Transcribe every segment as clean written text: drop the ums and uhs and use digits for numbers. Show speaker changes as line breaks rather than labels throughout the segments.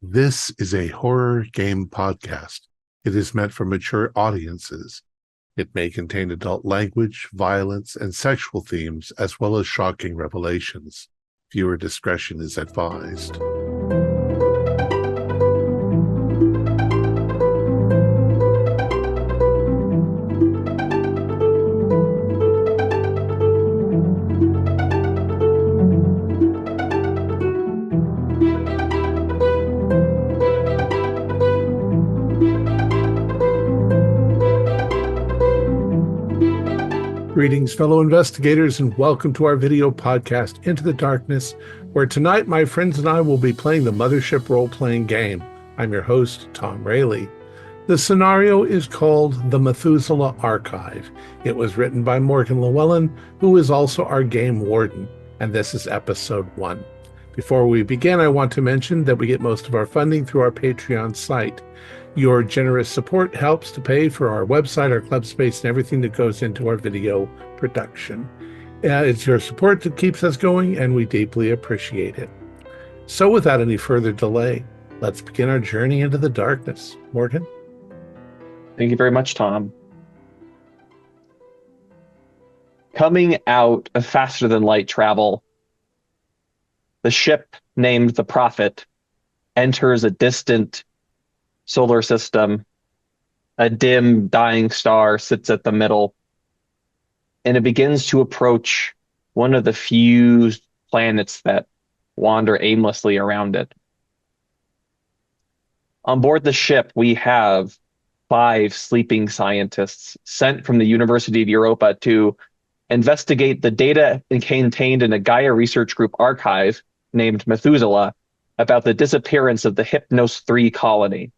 This is a horror game podcast. It is meant for mature audiences. It may contain adult language, violence, and sexual themes, as well as shocking revelations. Viewer discretion is advised. Greetings, fellow investigators, and welcome to our video podcast, Into the Darkness, where tonight my friends and I will be playing the Mothership role-playing game. I'm your host, Thom Raley. The scenario is called the Methuselah Archive. It was written by Llewellyn, who is also our game warden, and this is episode 1. Before we begin, I want to mention that we get most of our funding through our Patreon site. Your generous support helps to pay for our website, our club space, and everything that goes into our video production. It's your support that keeps us going, and we deeply appreciate it. So without any further delay, let's begin our journey into the darkness. Morgan?
Thank you very much, Thom. Coming out of faster than light travel, the ship named the Prophet enters a distant solar system. A dim, dying star sits at the middle, and it begins to approach one of the few planets that wander aimlessly around it. On board the ship, we have 5 sleeping scientists sent from the University of Europa to investigate the data contained in a Gaia Research Group archive named Methuselah about the disappearance of the Hypnos 3 colony.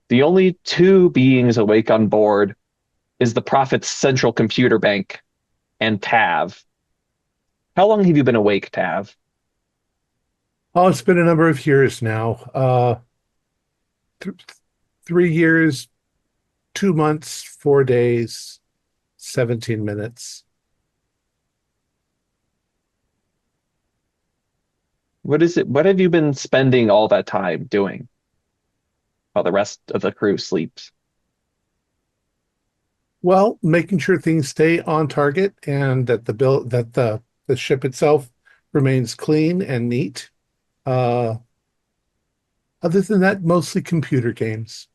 The only 2 beings awake on board is the Prophet's central computer bank and Tav. How long have you been awake, Tav?
Oh, it's been a number of years now. 3 years, 2 months, 4 days, 17 minutes.
What is it? What have you been spending all that time doing while the rest of the crew sleeps?
Well, making sure things stay on target and that the ship itself remains clean and neat. Other than that, mostly computer games.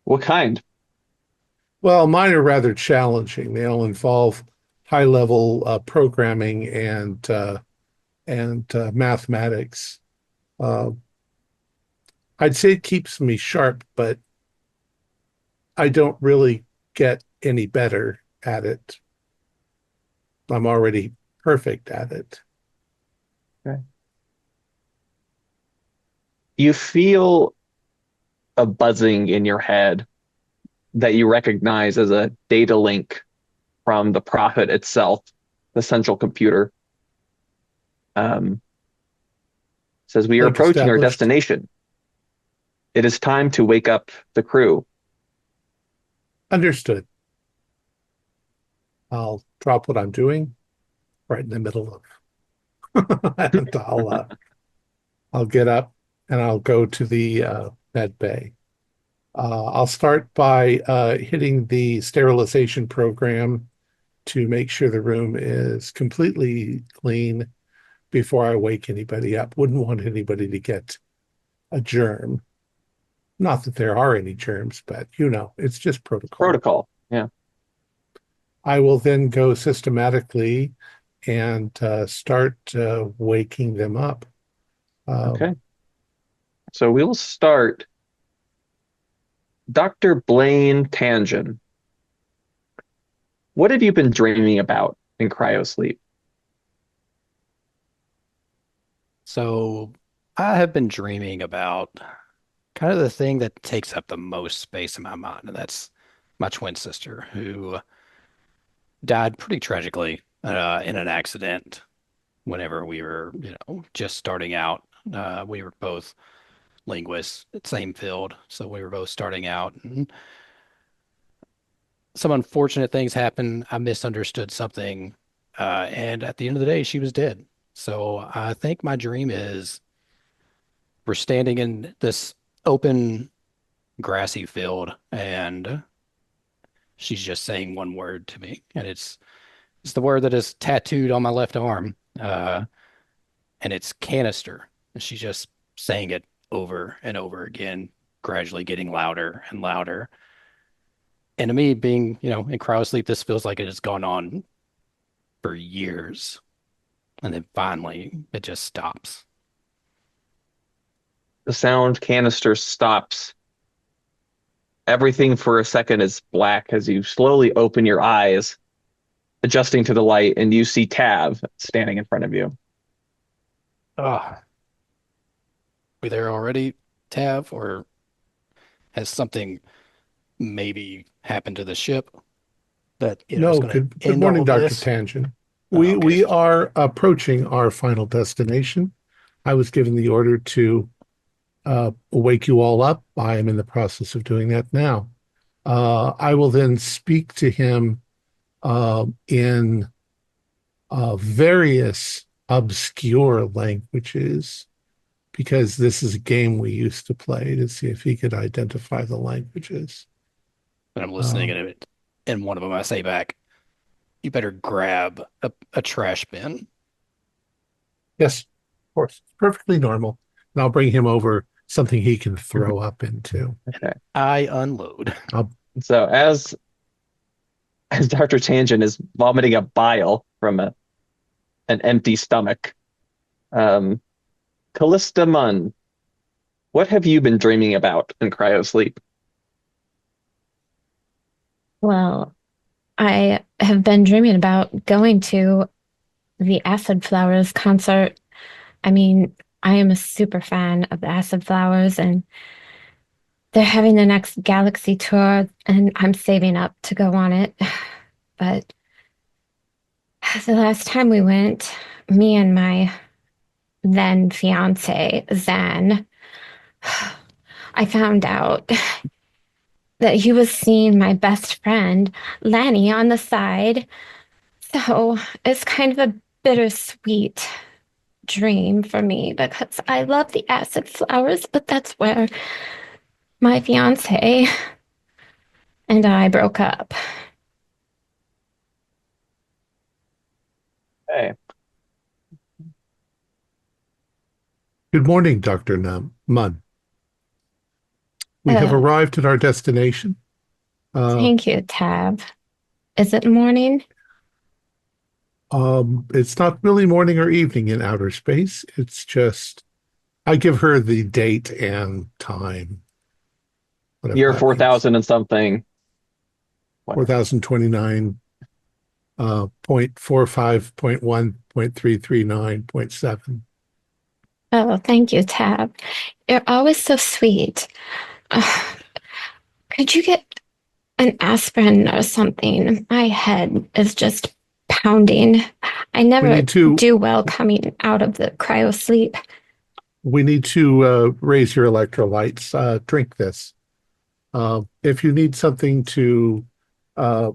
What kind?
Well, mine are rather challenging. They all involve high-level programming and mathematics. Uh, I'd say it keeps me sharp, but I don't really get any better at it. I'm already perfect at it.
Okay. You feel a buzzing in your head that you recognize as a data link from the Prophet itself, the central computer. Says, we are
Link
approaching our
established.
destination. It is time to wake up the crew.
Understood. I'll drop what I'm doing right in the middle of, and I'll get up and I'll go to the med bay. I'll start by hitting the sterilization program to make sure the room is completely clean before I wake anybody up. Wouldn't want anybody to get a germ. Not that there are any germs, but it's just protocol.
Protocol, yeah.
I will then go systematically and start waking them up.
Okay. So we'll start. Dr. Blaine Tangen, what have you been dreaming about in cryosleep?
So I have been dreaming about kind of the thing that takes up the most space in my mind, and that's my twin sister, who died pretty tragically in an accident whenever we were, just starting out. We were both linguists, same field, so we were both starting out. And some unfortunate things happened. I misunderstood something, and at the end of the day, she was dead. So I think my dream is we're standing in this open grassy field and she's just saying one word to me, and it's the word that is tattooed on my left arm, and it's canister. And she's just saying it over and over again, gradually getting louder and louder. And to me, being, in cryosleep, this feels like it has gone on for years. And then finally, it just stops.
The sound canister stops. Everything for a second is black as you slowly open your eyes, adjusting to the light, and you see Tav standing in front of you.
Ah, we there already, Tav, or has something maybe happened to the ship that, is
No,
going to
good
end all
morning,
of
Dr.
this?
Tangent.
Oh,
We
okay.
are approaching our final destination. I was given the order to wake you all up. I am in the process of doing that now. I will then speak to him in various obscure languages because this is a game we used to play to see if he could identify the languages.
And I'm listening,
Uh,
and in one of them, I say back, you better grab a trash bin.
yes, of course, perfectly normal. And I'll bring him over something he can throw up into.
Okay.
I unload.
I'll,
So as Dr. Tangent is vomiting a bile from an empty stomach, um, Callista Munn, what have you been dreaming about in cryosleep?
Well, I have been dreaming about going to the Acid Flowers concert. I mean, I am a super fan of the Acid Flowers, and they're having the next Galaxy tour, and I'm saving up to go on it. But the last time we went, me and my then fiance, Zan, I found out that he was seeing my best friend, Lanny, on the side. So it's kind of a bittersweet dream for me because I love the acid flowers, but that's where my fiance and I broke up.
Hey,
good morning, Dr. Munn. We have
Uh,
arrived at our destination.
Thank you, Tab. Is it morning?
It's not really morning or evening in outer space. It's just, I give her the date and time, whatever
year
that means.
4000 and something. What?
4029, 0.45.1.339.7.
Oh, thank you, Tab. You're always so sweet. Uh, could you get an aspirin or something? My head is just pounding. I
We
never
need to
do well coming out of the cryo sleep.
we need to raise your electrolytes. Drink this. If you need something to uh,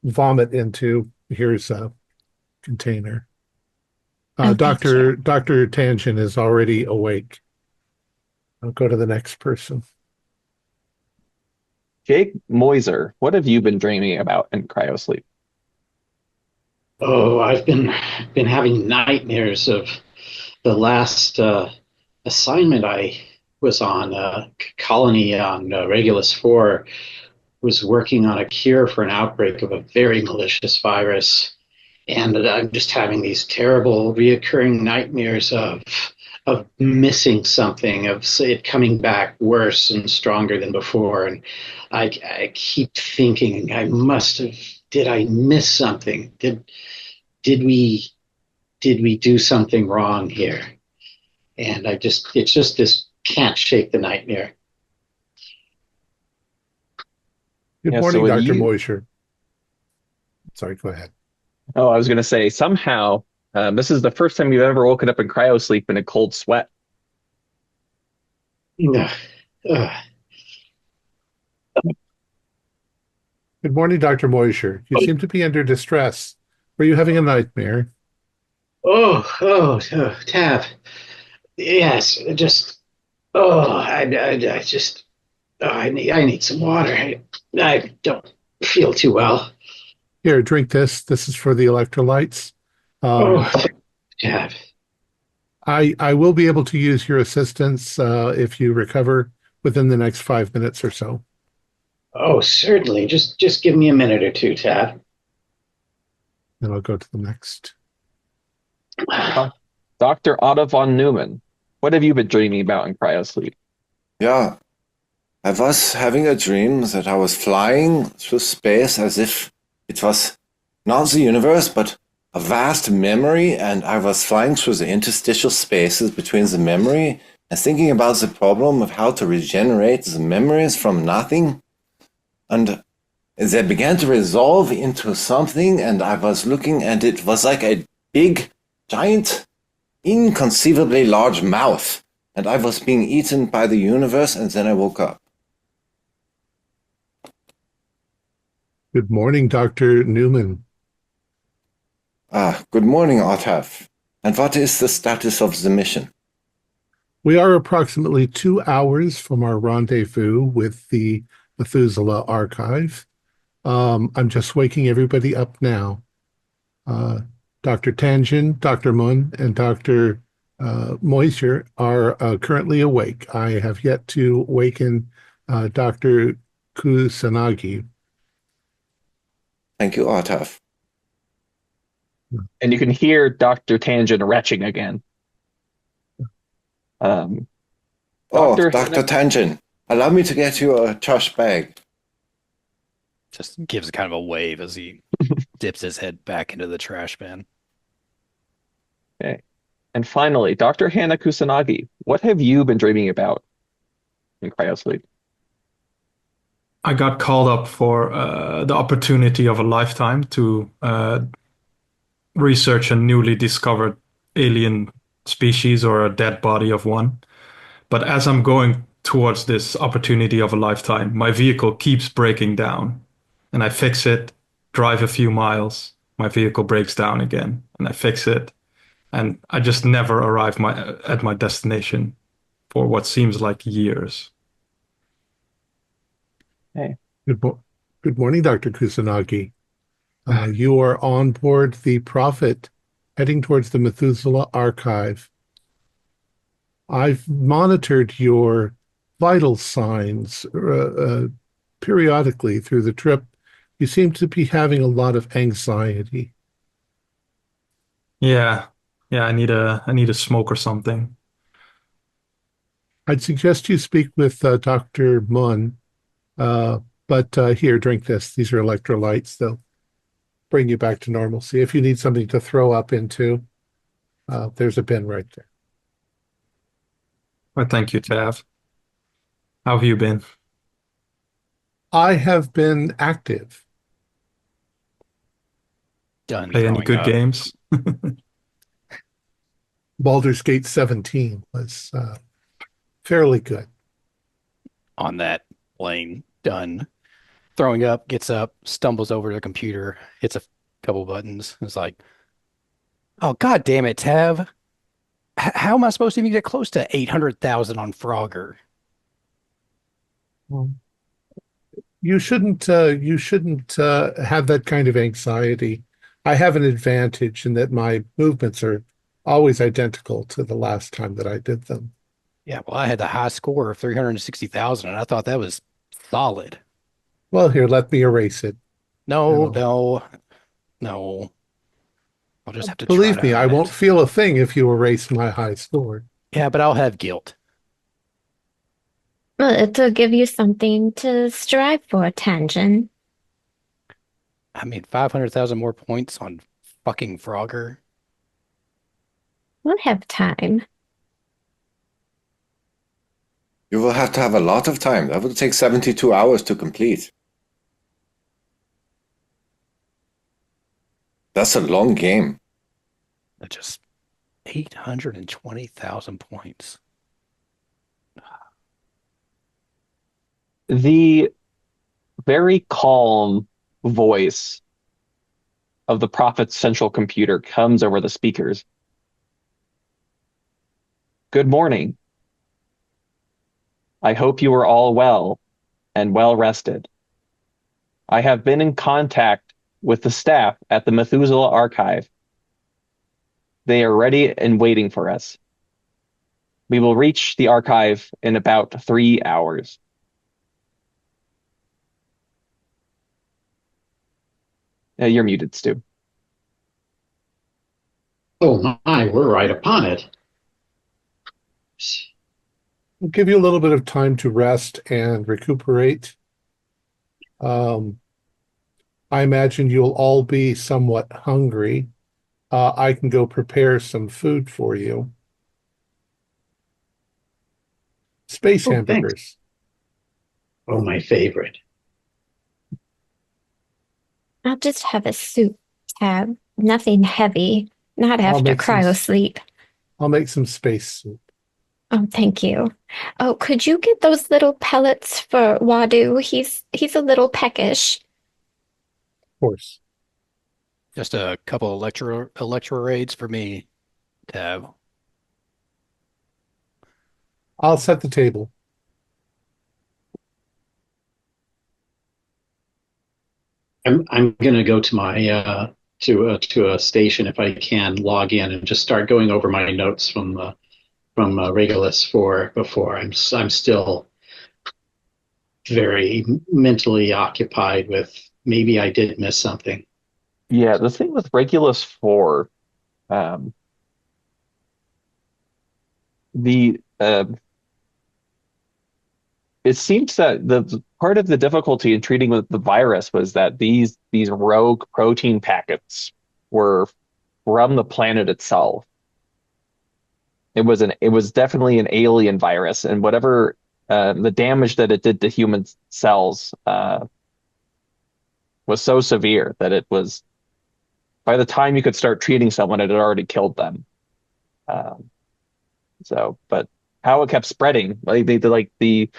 vomit into, here's a container.
Oh, thank you.
Dr. Tangent is already awake. I'll go to the next person.
Jake Moiser, what have you been dreaming about in cryosleep?
Oh, I've been having nightmares of the last assignment I was on. Colony on Regulus 4 was working on a cure for an outbreak of a very malicious virus, and I'm just having these terrible reoccurring nightmares of missing something, of it coming back worse and stronger than before, and I keep thinking I must have. Did I miss something? Did we do something wrong here? And it's just this can't shake the nightmare.
Good
Yeah, so
morning,
with
Dr.
you,
Moisure. Sorry, go ahead.
oh, I was going to say, somehow, this is the first time you've ever woken up in cryosleep in a cold sweat.
Ugh, ugh.
Good morning, Dr. Moisure. You seem to be under distress. Were you having a nightmare?
Tab. Yes, just I just I need some water. I don't feel too well.
Here, drink this. This is for the electrolytes. Um,
Oh, Tab.
I will be able to use your assistance if you recover within the next 5 minutes or so.
Oh, certainly. Just give me a minute or two, Tab.
Then I'll go to the next.
Dr. Otto von Neumann, what have you been dreaming about in cryosleep?
Yeah, I was having a dream that I was flying through space as if it was not the universe, but a vast memory, and I was flying through the interstitial spaces between the memory and thinking about the problem of how to regenerate the memories from nothing. And they began to resolve into something, and I was looking, and it was like a big, giant, inconceivably large mouth. And I was being eaten by the universe, and then I woke up.
Good morning, Dr. Newman.
Good morning, Otaf. And what is the status of the mission?
We are approximately 2 hours from our rendezvous with the Methuselah Archive. I'm just waking everybody up now. Dr. Tangen, Dr. Mun, and Dr. Moisture are currently awake. I have yet to waken Dr. Kusanagi.
Thank you, Otaf.
And you can hear Dr. Tangent retching again.
Dr.
Dr.
Tangen, allow me to get you a trash bag.
Just gives kind of a wave as he dips his head back into the trash bin.
Okay. And finally, Dr. Hannah Kusanagi, what have you been dreaming about in cryosleep?
I got called up for the opportunity of a lifetime to research a newly discovered alien species or a dead body of one. But as I'm going towards this opportunity of a lifetime, my vehicle keeps breaking down. And I fix it, drive a few miles, my vehicle breaks down again, and I fix it. And I just never arrive at my destination for what seems like years.
Hey.
Good morning, Dr. Kusanagi. You are on board the Prophet, heading towards the Methuselah Archive. I've monitored your vital signs periodically through the trip. You seem to be having a lot of anxiety.
Yeah, I need a smoke or something.
I'd suggest you speak with Dr. Mun, but here, drink this. These are electrolytes. They'll bring you back to normalcy. If you need something to throw up into, there's a bin right there.
Well, thank you, Tav. How have you been?
I have been active.
Done
Play any
throwing
good
up.
games?
Baldur's Gate 17 was fairly good.
On that plane, done throwing up, gets up, stumbles over to the computer, hits a couple buttons. It's like, oh, God damn it, Tav. How am I supposed to even get close to 800,000 on Frogger?
You shouldn't have that kind of anxiety. I have an advantage in that my movements are always identical to the last time that I did them.
Yeah, well, I had the high score of 360,000, and I thought that was solid.
Well, here, let me erase it.
No,
No.
no. I'll just have to
Believe
try
me,
to
I
earn
won't
it.
feel a thing if you erase my high score.
Yeah, but I'll have guilt.
Well, it'll give you something to strive for, Tangent.
I mean, 500,000 more points on fucking Frogger.
We'll have time.
You will have to have a lot of time. That will take 72 hours to complete. That's a long game.
That's just 820,000 points.
The very calm voice of the prophet's central computer comes over the speakers. Good morning. I hope you are all well and well rested. I have been in contact with the staff at the Methuselah Archive. They are ready and waiting for us. We will reach the archive in about 3 hours. You're muted, Stu.
Oh my, we're right upon it.
We'll give you a little bit of time to rest and recuperate. I imagine you'll all be somewhat hungry. I can go prepare some food for you. Space
Oh,
hamburgers.
thanks. Oh, my favorite.
I'll just have a soup, Tab. Nothing heavy. Not
I'll
after
make some-
cryo sleep.
I'll make some space soup.
Oh, thank you. Oh, could you get those little pellets for Wadu? He's a little peckish.
Of course.
Just a couple electro-raids for me, Tab.
I'll set the table.
I'm gonna go to my to a station if I can log in and just start going over my notes from Regulus 4 before. I'm still very mentally occupied with maybe I did miss something.
Yeah, the thing with Regulus 4, it seems that the part of the difficulty in treating with the virus was that these rogue protein packets were from the planet itself. It was definitely an alien virus, and whatever the damage that it did to human cells was so severe that it was, by the time you could start treating someone, it had already killed them. But how it kept spreading, it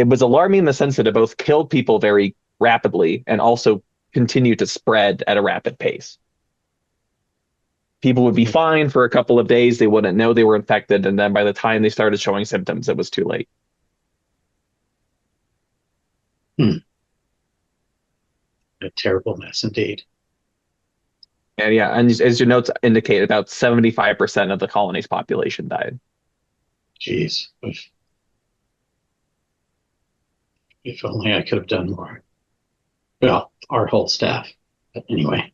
was alarming in the sense that it both killed people very rapidly and also continued to spread at a rapid pace. People would be fine for a couple of days, they wouldn't know they were infected, and then by the time they started showing symptoms, it was too late.
A terrible mess indeed.
And yeah, and as your notes indicate, about 75% of the colony's population died.
Jeez. If only I could have done more. Well, our whole staff. But anyway,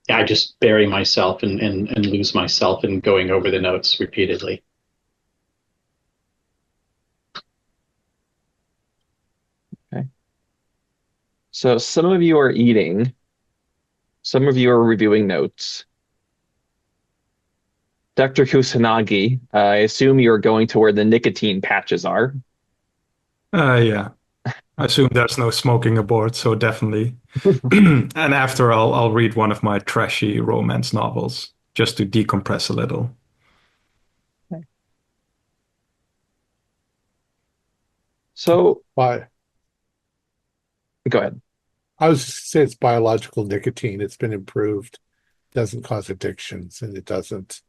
I just bury myself and lose myself in going over the notes repeatedly.
Okay. So some of you are eating. Some of you are reviewing notes. Dr. Kusanagi, I assume you're going to where the nicotine patches are.
Yeah. I assume there's no smoking aboard, so definitely. And after I'll read one of my trashy romance novels just to decompress a little.
Okay. So,
Why?
go ahead.
I was just say it's biological nicotine. It's been improved. Doesn't cause addictions, and it doesn't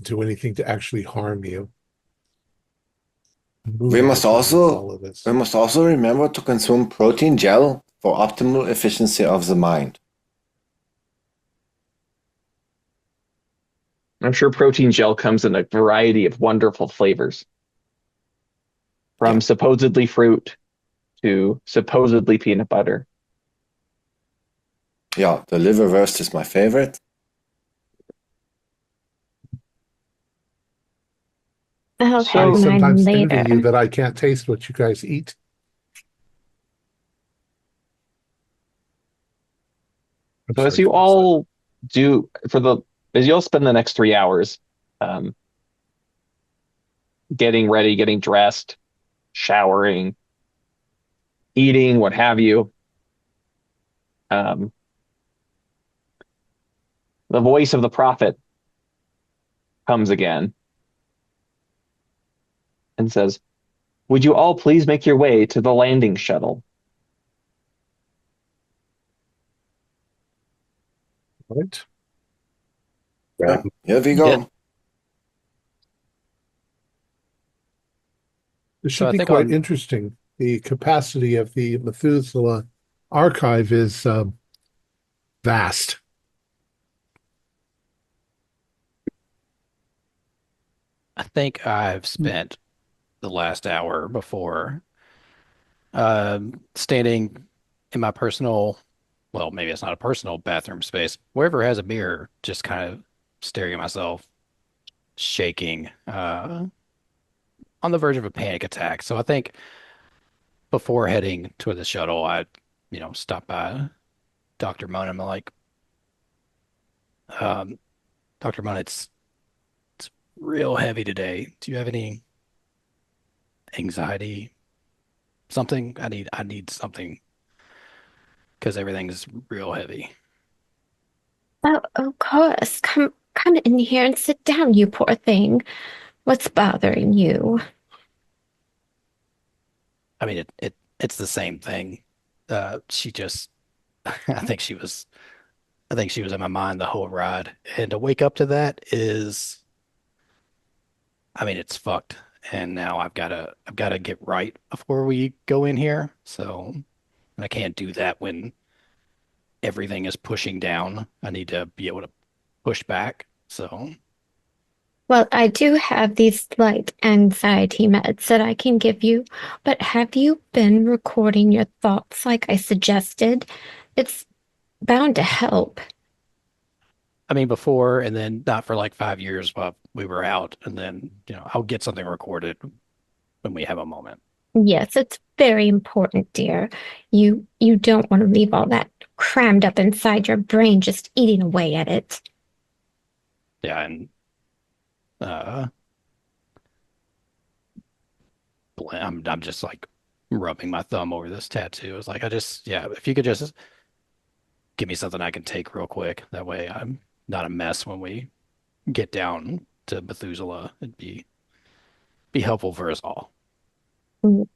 do anything to actually harm you.
We must also remember to consume protein gel for optimal efficiency of the mind.
I'm sure protein gel comes in a variety of wonderful flavors. From supposedly fruit to supposedly peanut butter.
Yeah, the liverwurst is my favorite.
I'll
I
have mine
sometimes envy
later.
you that I can't taste what you guys eat. I'm
So
sorry
as you
to
all do as you all spend the next 3 hours getting ready, getting dressed, showering, eating, what have you, the voice of the prophet comes again and says, "Would you all please make your way to the landing shuttle?"
All right.
Here we go.
Yeah.
This
So
should
I
be
think
quite
on
interesting. The capacity of the Methuselah Archive is vast.
I think I've spent the last hour before standing in my personal, well, maybe it's not a personal bathroom space, wherever has a mirror, just kind of staring at myself, shaking, on the verge of a panic attack. So I think before heading to the shuttle, I, stopped by Dr. Mun. I'm like, um, Dr. Mun, it's real heavy today. Do you have any anxiety? Something? I need something because everything's real heavy.
Oh, of course. Come in here and sit down, you poor thing. What's bothering you?
I mean, it's the same thing. She just, I think she was in my mind the whole ride, and to wake up to that is, I mean, it's fucked. And now I've got to get right before we go in here. So I can't do that when everything is pushing down. I need to be able to push back. So
Well, I do have these light anxiety meds that I can give you, but have you been recording your thoughts like I suggested? It's bound to help.
I mean, before and then not for like 5 years while we were out, and then I'll get something recorded when we have a moment.
Yes, it's very important, dear. You don't want to leave all that crammed up inside your brain just eating away at it.
Yeah, and uh, I'm just like rubbing my thumb over this tattoo. It's like yeah, if you could just give me something I can take real quick, that way I'm not a mess when we get down to Methuselah. It'd be helpful for us all.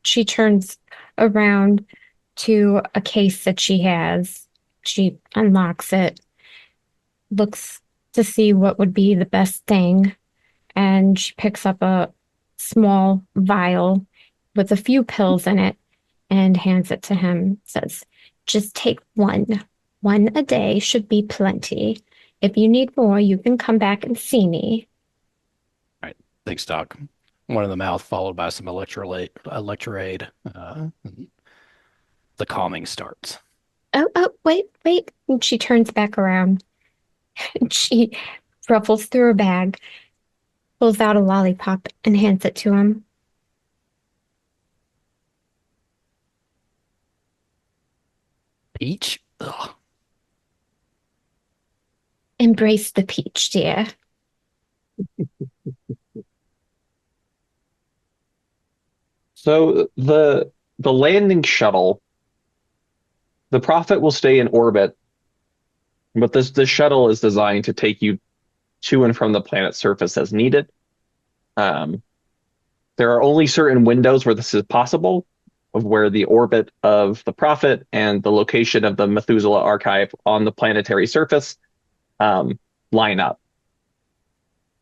She turns around to a case that she has. She unlocks it, looks to see what would be the best thing, and she picks up a small vial with a few pills in it and hands it to him. Says, just take one. One a day should be plenty. If you need more, you can come back and see me.
All right, thanks, Doc. One in the mouth, followed by some electroade. The calming starts.
Oh, wait. And she turns back around. She ruffles through her bag, pulls out a lollipop, and hands it to him.
Peach? Ugh.
Embrace the peach, dear.
So the landing shuttle, the Prophet will stay in orbit, but this shuttle is designed to take you to and from the planet's surface as needed. There are only certain windows where this is possible, of where the orbit of the Prophet and the location of the Methuselah Archive on the planetary surface line up.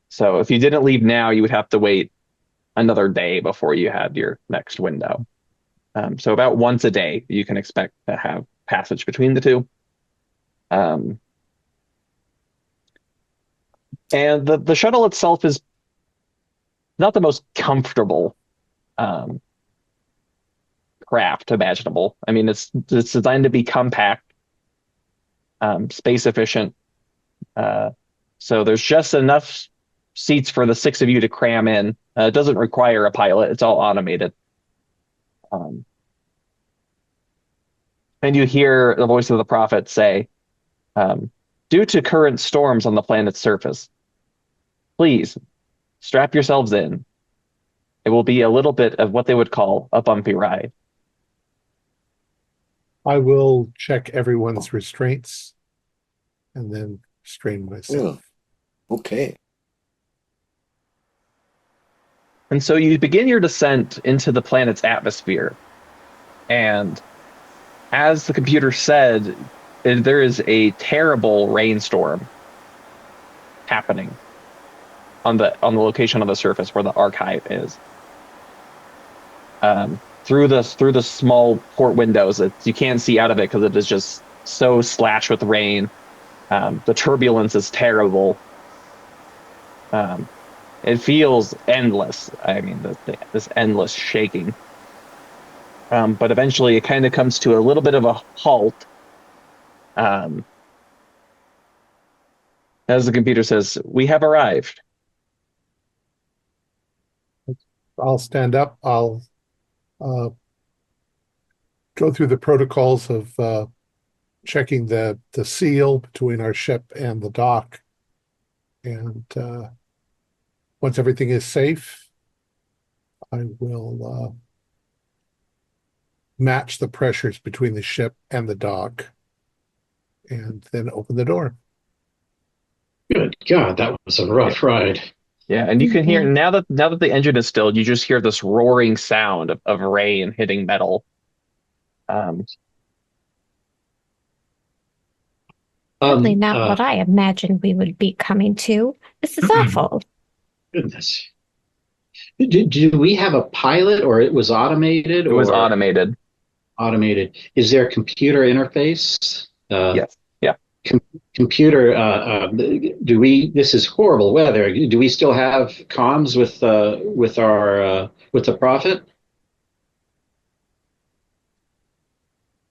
So if you didn't leave now, you would have to wait another day before you had your next window. So about once a day, you can expect to have passage between the two. And the shuttle itself is not the most comfortable craft imaginable. I mean, it's designed to be compact, space efficient. So there's just enough seats for the six of you to cram in. It doesn't require a pilot. It's all automated. And you hear the voice of the Prophet say, due to current storms on the planet's surface, please strap yourselves in. It will be a little bit of what they would call a bumpy ride.
I will check everyone's restraints and then restrain myself.
Okay.
And so you begin your descent into the planet's atmosphere. And as the computer said, there is a terrible rainstorm happening on the location of the surface where the archive is. Through the small port windows, you can't see out of it because it is just so slashed with rain. The turbulence is terrible. It feels endless. I mean, this endless shaking. But eventually, it kind of comes to a little bit of a halt. As the computer says, "We have arrived."
I'll stand up. I'll go through the protocols of checking the seal between our ship and the dock. And once everything is safe, I will match the pressures between the ship and the dock and then open the door.
Good God, that was a rough ride.
Yeah, and you can hear now that the engine is stilled, you just hear this roaring sound of rain hitting metal.
Certainly not what I imagined we would be coming to. This is awful.
Goodness. Do we have a pilot, or it was automated?
It was automated.
Automated. Is there a computer interface?
Yes. Yeah.
Computer. This is horrible weather. Do we still have comms with the Prophet?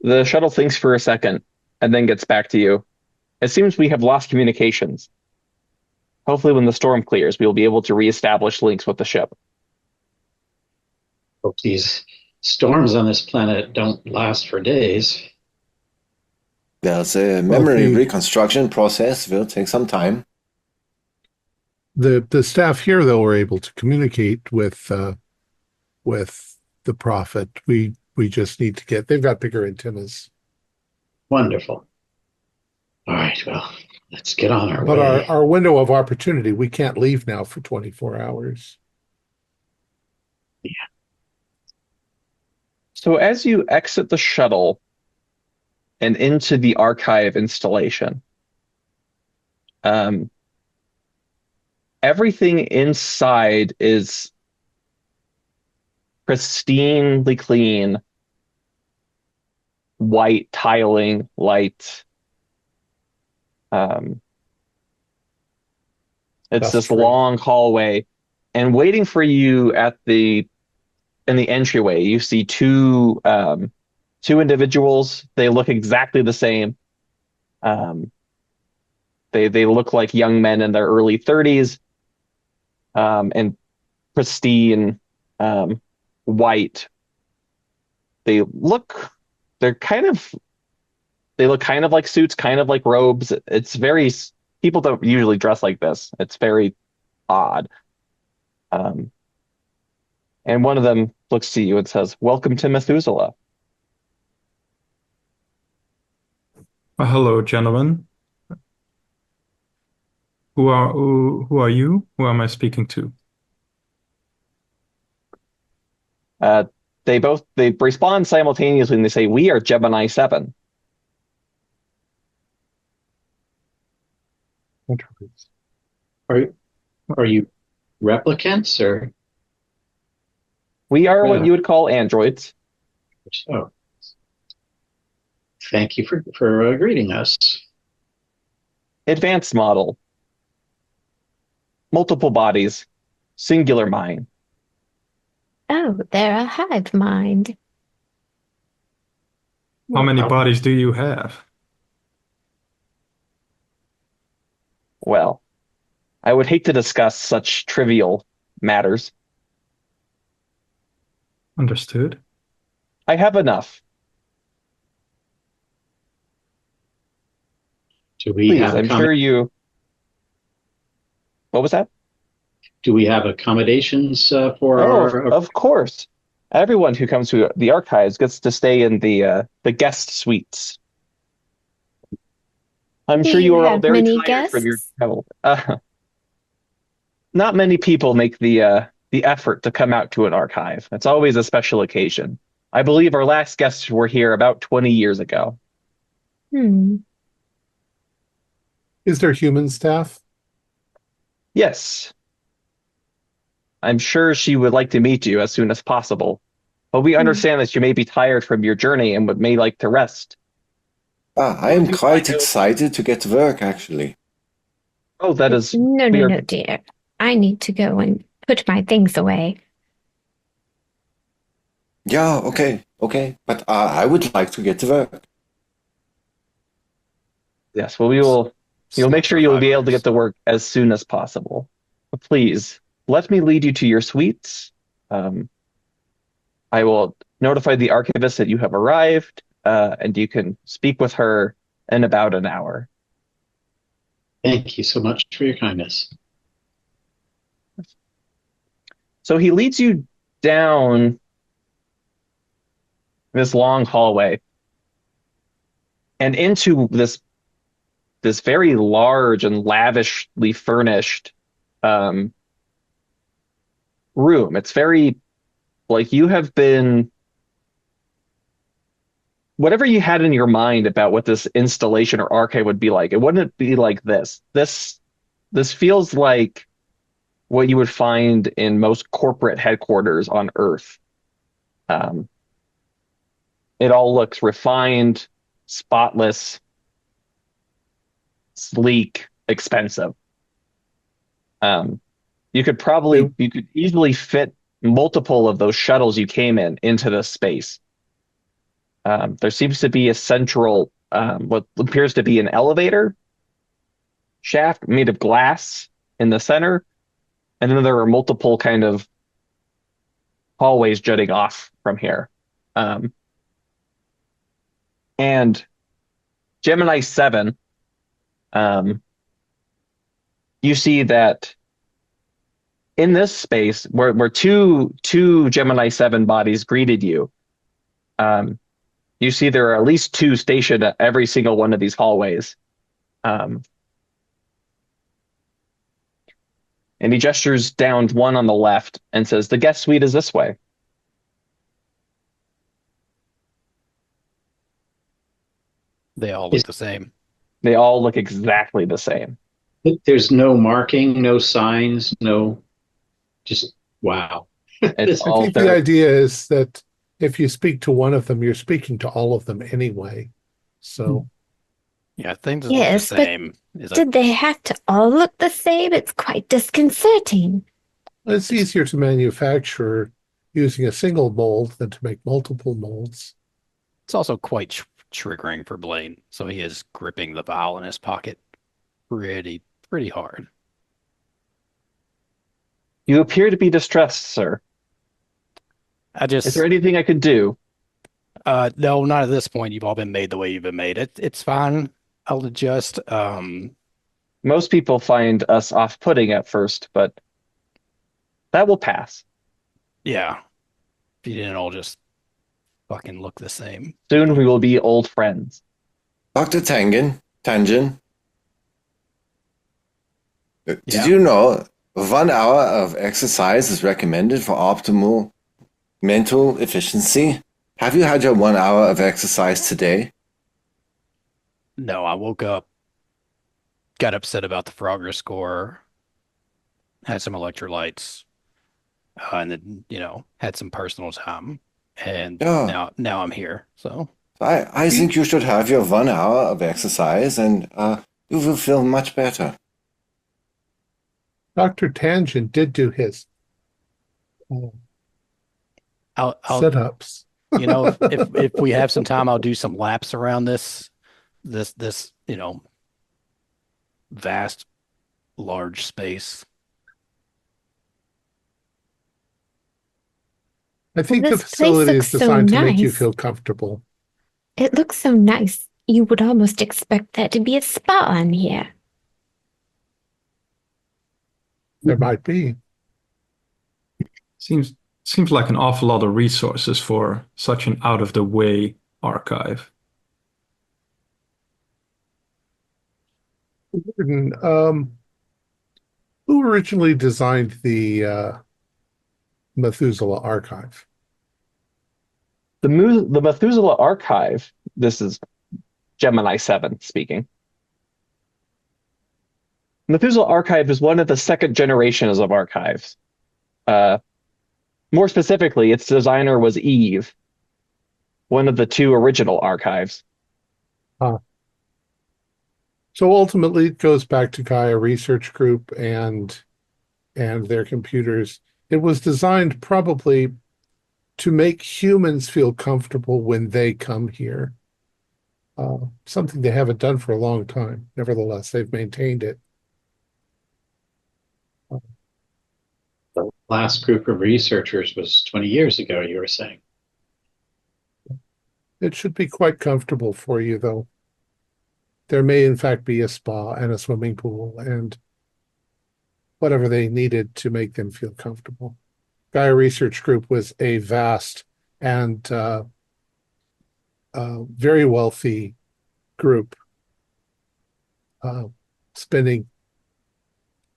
The shuttle thinks for a second and then gets back to you. It seems we have lost communications. Hopefully, when the storm clears, we will be able to reestablish links with the ship.
Hope these storms on this planet don't last for days.
There's a memory reconstruction process. Will take some time.
The staff here, though, were able to communicate with the Prophet. We just need to they've got bigger antennas.
Wonderful. All right, well, let's get on our way.
But our window of opportunity, we can't leave now for 24 hours.
Yeah.
So as you exit the shuttle and into the archive installation, everything inside is pristinely clean, white tiling, light. It's this long hallway, and waiting for you in the entryway, you see two individuals. They look exactly the same. They look like young men in their early 30s, and pristine, white. They look kind of like suits, kind of like robes. It's very, people don't usually dress like this. It's very odd. And one of them looks to you and says, "Welcome to Methuselah."
Hello, gentlemen. Who are you? Who am I speaking to?
They respond simultaneously and they say, "We are Gemini 7.
Are you replicants, or?
We are what you would call androids."
Oh, thank you for greeting us.
Advanced model. Multiple bodies. Singular mind.
Oh, they're a hive mind.
How many bodies do you have?
Well, I would hate to discuss such trivial matters.
Understood.
I have enough.
Do we
Please,
have
I'm sure you... What was that?
Do we have accommodations for our...
Of course. Everyone who comes to the archives gets to stay in the guest suites. I'm sure you are all very tired from your travel. Not many people make the effort to come out to an archive. It's always a special occasion. I believe our last guests were here about 20 years ago.
Hmm.
Is there human staff?
Yes, I'm sure she would like to meet you as soon as possible. But we understand that you may be tired from your journey and may like to rest.
I am quite excited to get to work, actually.
Oh, that is
No,
we
no,
are-
no, dear. I need to go and put my things away.
Yeah, okay. But I would like to get to work.
Yes, well, you'll make sure you'll be able to get to work as soon as possible. But please, let me lead you to your suites. I will notify the archivist that you have arrived, and you can speak with her in about an hour.
Thank you so much for your kindness.
So he leads you down this long hallway and into this very large and lavishly furnished room. It's very like you have been whatever you had in your mind about what this installation or archive would be like. It wouldn't be like this. This feels like what you would find in most corporate headquarters on Earth. It all looks refined, spotless, sleek, expensive. You could easily fit multiple of those shuttles you came in into this space. There seems to be a central, what appears to be an elevator shaft made of glass in the center, and then there are multiple kind of hallways jutting off from here. And Gemini 7, you see that in this space where two Gemini 7 bodies greeted you, you see there are at least two stationed at every single one of these hallways. And he gestures down one on the left and says, "The guest suite is this way."
They all look the same.
They all look exactly the same.
There's no marking, no signs, just wow.
It's
I
all
think the idea is that if you speak to one of them, you're speaking to all of them anyway. So,
Yeah, things look
Yes,
the
but
same.
did they have to all look the same? It's quite disconcerting.
it's easier to manufacture using a single mold than to make multiple molds.
It's also quite triggering for Blaine, so he is gripping the vial in his pocket pretty hard.
You appear to be distressed, sir. Is there anything I could do?
No, not at this point. You've all been made the way you've been made. It's fine. I'll adjust.
Most people find us off-putting at first, but that will pass.
Yeah. If you didn't all just fucking look the same.
Soon we will be old friends.
Dr. Tangen, did
Yeah.
you know 1 hour of exercise is recommended for optimal mental efficiency? Have you had your 1 hour of exercise today?
No, I woke up, got upset about the Frogger score, had some electrolytes, and then, had some personal time. And
Yeah.
now I'm here. So
I think you should have your 1 hour of exercise and you will feel much better.
Dr. Tangent did do his
I'll
sit-ups.
if we have some time, I'll do some laps around this vast, large space.
I think the
This place
facility is
looks so
designed to make you
nice.
feel comfortable.
It looks so nice. You would almost expect there to be a spa on here.
There might be.
Seems like an awful lot of resources for such an out-of-the-way archive.
Who originally designed the Methuselah Archive?
The Methuselah Archive, this is Gemini 7 speaking. Methuselah Archive is one of the second generations of archives. More specifically, its designer was Eve, one of the two original archives.
So ultimately, it goes back to Gaia Research Group and their computers. It was designed probably to make humans feel comfortable when they come here. Something they haven't done for a long time. Nevertheless, they've maintained it.
The last group of researchers was 20 years ago, you were saying.
It should be quite comfortable for you, though. There may, in fact, be a spa and a swimming pool and whatever they needed to make them feel comfortable. Gaia Research Group was a vast and very wealthy group, spending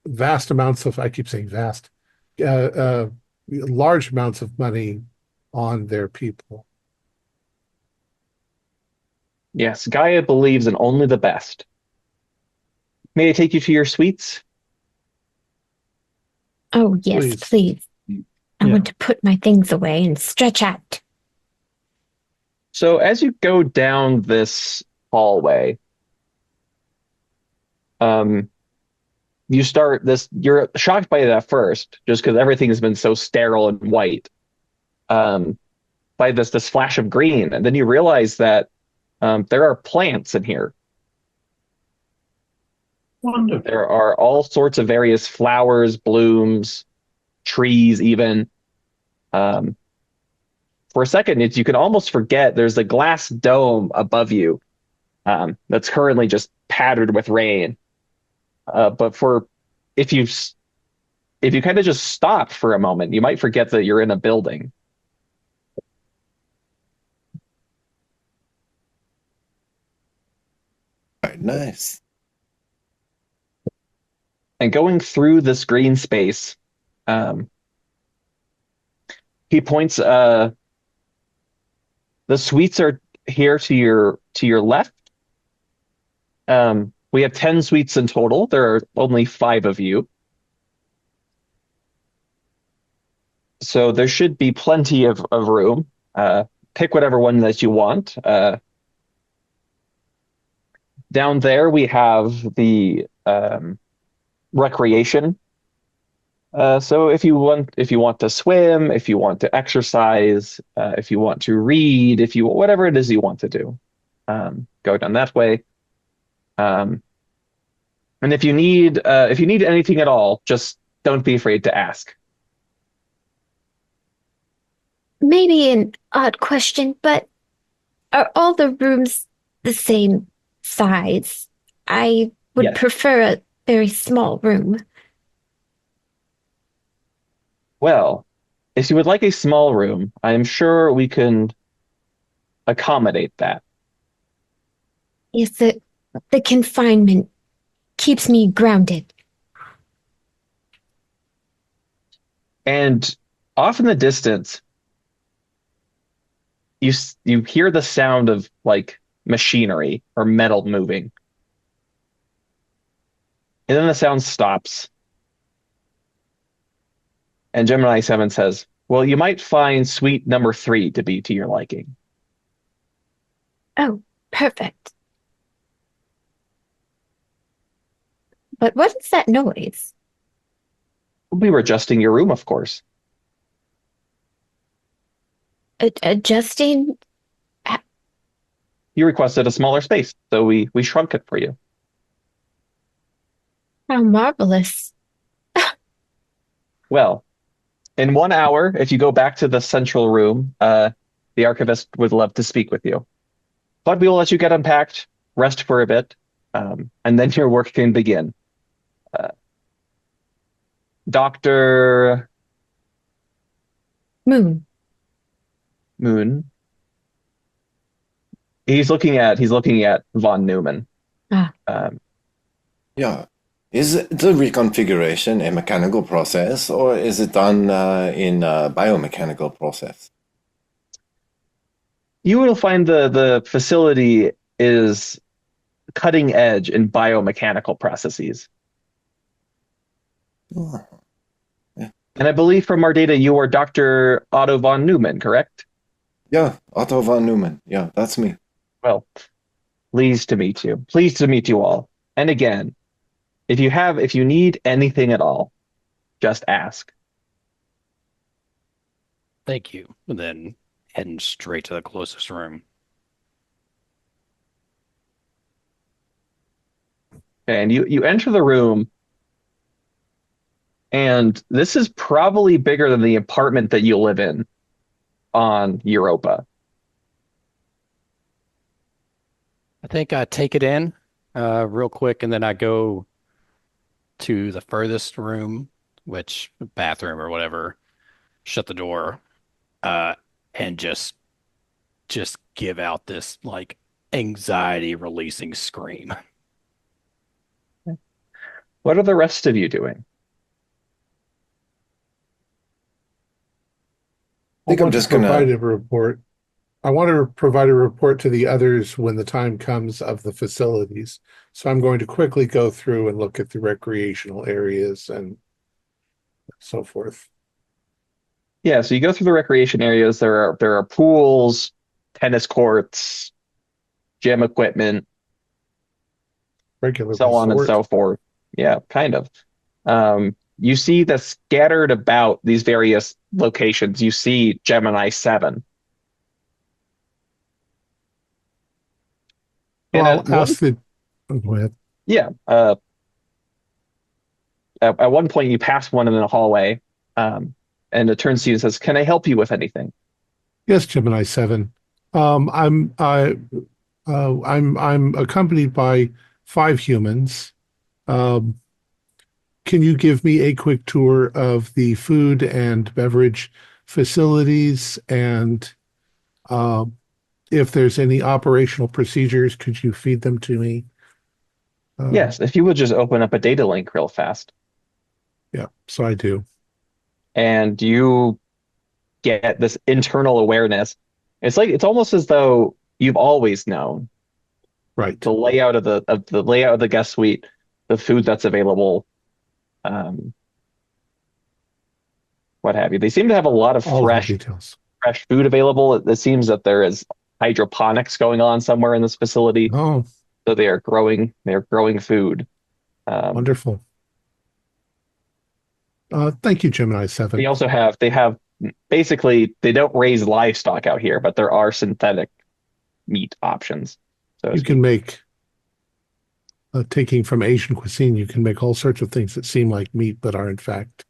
vast amounts of, I keep saying vast, large amounts of money on their people.
Yes, Gaia believes in only the best. May I take you to your suites?
Oh, yes, please. I want to put my things away and stretch out.
So as you go down this hallway, you start this, you're shocked by it at first, just because everything has been so sterile and white, by this flash of green. And then you realize that there are plants in here.
Wonderful.
There are all sorts of various flowers, blooms, trees even. For a second, you can almost forget there's a glass dome above you that's currently just pattered with rain. But if you kind of just stop for a moment, you might forget that you're in a building.
Right, nice.
And going through this green space, he points. The suites are here to your left. We have 10 suites in total. There are only 5 of you. So there should be plenty of room. Pick whatever one that you want. Down there we have the recreation. So if you want to swim, if you want to exercise, if you want to read, whatever it is you want to do, go down that way. And if you need anything at all, just don't be afraid to ask.
Maybe an odd question, but are all the rooms the same size? I would
Yes.
prefer a very small room.
Well, if you would like a small room, I am sure we can accommodate that.
Yes, the confinement keeps me grounded.
And off in the distance, you hear the sound of like machinery or metal moving. And then the sound stops. And Gemini 7 says, well, you might find suite number 3 to be to your liking.
Oh, perfect. But what is that noise?
We were adjusting your room, of course.
Adjusting?
You requested a smaller space, so we shrunk it for you.
How marvelous.
Well, in 1 hour, if you go back to the central room, the archivist would love to speak with you. But we will let you get unpacked, rest for a bit, and then your work can begin. Dr.
Moon.
He's looking at von Neumann.
Ah.
Yeah. Is the reconfiguration a mechanical process, or is it done in a biomechanical process?
You will find the facility is cutting edge in biomechanical processes.
Oh,
And I believe from our data, you are Dr. Otto von Neumann, correct?
yeah, Otto von Neumann. Yeah, that's me.
Well, pleased to meet you. Pleased to meet you all. And again, if you need anything at all, just ask.
Thank you. And then heading straight to the closest room.
And you enter the room, and this is probably bigger than the apartment that you live in on Europa.
I think I take it in real quick, and then I go to the furthest room, which bathroom or whatever, shut the door, and just give out this like anxiety releasing scream.
What are the rest of you doing?
I think I'm just gonna
provide a report. I want to provide a report to the others when the time comes of the facilities. So I'm going to quickly go through and look at the recreational areas and so forth.
Yeah, so you go through the recreation areas. There are pools, tennis courts, gym equipment,
Regular
so on and
resort.
so forth. Yeah, kind of. You see that scattered about these various locations, you see Gemini 7.
Well,
And
I'll ask the. Oh, go ahead.
yeah, at one point you pass one in the hallway, and it turns to you and says, "Can I help you with anything?"
Yes, Gemini 7. I'm accompanied by 5 humans. Can you give me a quick tour of the food and beverage facilities, and if there's any operational procedures, could you feed them to me?
Yes, if you would just open up a data link real fast.
Yeah, so I do.
And you get this internal awareness. It's almost as though you've always known
Right.
the layout of the layout of the guest suite, the food that's available, what have you. They seem to have a lot of
All the
fresh
details.
food available. It seems that there is hydroponics going on somewhere in this facility,
Oh,
so they are growing food.
wonderful. Thank you, Gemini 7.
They have basically, they don't raise livestock out here, but there are synthetic meat options. So
You can make, taking from Asian cuisine, you can make all sorts of things that seem like meat, but are in fact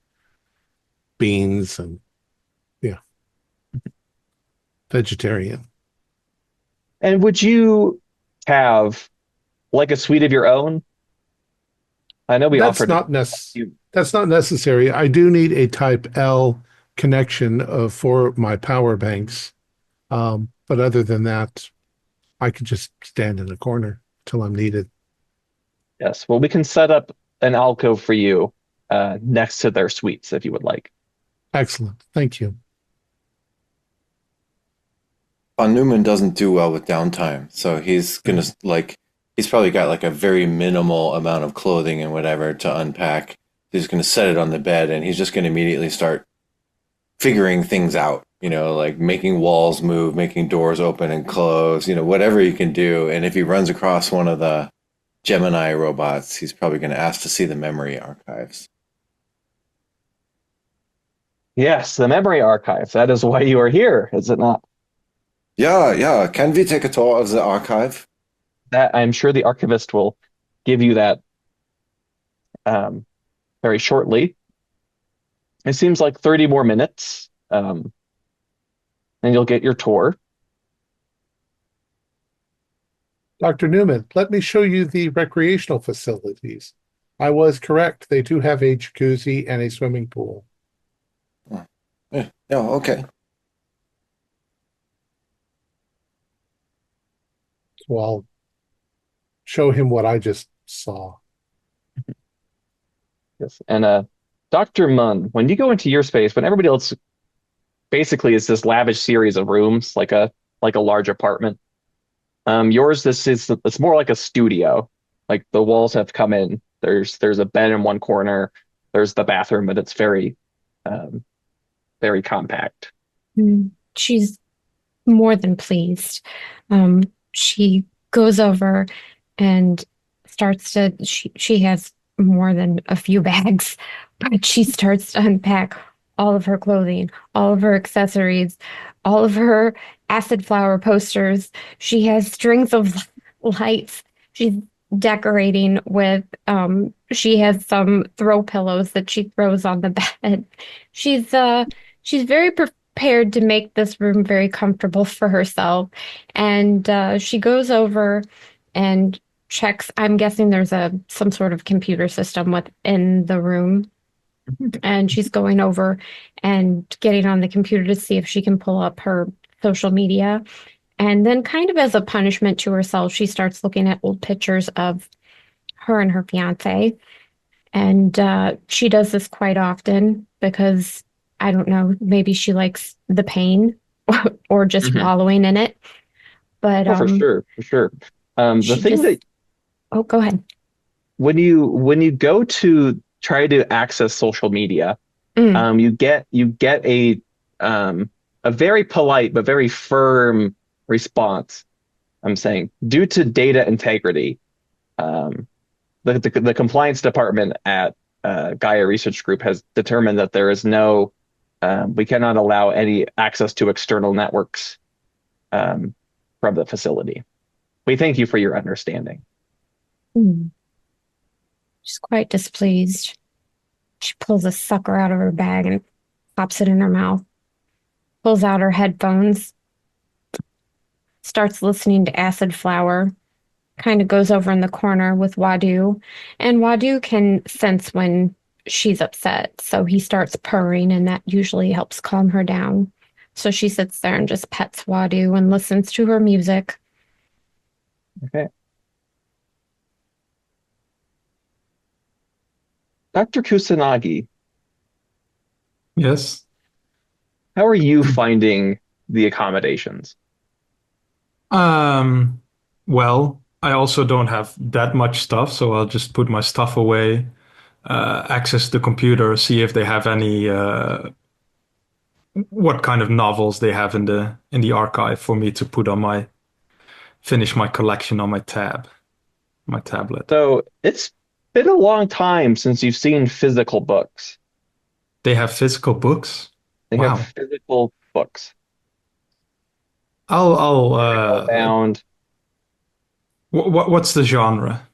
beans and, yeah, vegetarian.
And would you have like a suite of your own? I know we
That's
offered
not that's not necessary. I do need a Type L connection for my power banks. But other than that, I could just stand in the corner till I'm needed.
Yes. Well, we can set up an alcove for you next to their suites if you would like.
Excellent. Thank you.
Von Neumann doesn't do well with downtime, so he's gonna he's probably got like a very minimal amount of clothing and whatever to unpack. He's gonna set it on the bed, and he's just gonna immediately start figuring things out. Like making walls move, making doors open and close. Whatever he can do. And if he runs across one of the Gemini robots, he's probably gonna ask to see the memory archives.
Yes, the memory archive. That is why you are here, is it not?
Yeah. Can we take a tour of the archive?
That I'm sure the archivist will give you that very shortly. It seems like 30 more minutes, and you'll get your tour.
Dr. Newman, let me show you the recreational facilities. I was correct. They do have a jacuzzi and a swimming pool.
Yeah, okay.
So I'll show him what I just saw.
Yes. And Dr. Munn, when you go into your space, when everybody else basically is this lavish series of rooms, like a large apartment, Yours, it's more like a studio. Like the walls have come in. There's a bed in one corner. There's the bathroom, but it's um, very compact.
She's more than pleased. She goes over and she has more than a few bags, but she starts to unpack all of her clothing, all of her accessories, all of her acid flower posters. She has strings of lights. She's decorating with, she has some throw pillows that she throws on the bed. She's very prepared to make this room very comfortable for herself. And she goes over and checks. I'm guessing there's some sort of computer system within the room. And she's going over and getting on the computer to see if she can pull up her social media. And then, kind of as a punishment to herself, she starts looking at old pictures of her and her fiance. And she does this quite often because, I don't know, maybe she likes the pain or just wallowing in it. But
for sure. The thing that
oh, go ahead.
When you go to try to access social media, you get a very polite but very firm response. I'm saying, due to data integrity, the compliance department at Gaia Research Group has determined that there is we cannot allow any access to external networks from the facility. We thank you for your understanding.
She's quite displeased. She pulls a sucker out of her bag and pops it in her mouth, pulls out her headphones, starts listening to Acid Flower, kind of goes over in the corner with Wadu, and Wadu can sense when she's upset, so he starts purring, and that usually helps calm her down. So she sits there and just pets Wadu and listens to her music.
Okay. Dr. Kusanagi.
Yes.
How are you finding the accommodations?
Well, I also don't have that much stuff, so I'll just put my stuff away, access the computer, see if they have any what kind of novels they have in the archive for me to finish my collection on my tablet.
So it's been a long time since you've seen physical books.
They have physical books?
They have physical books.
I'll
bound.
What's the genre?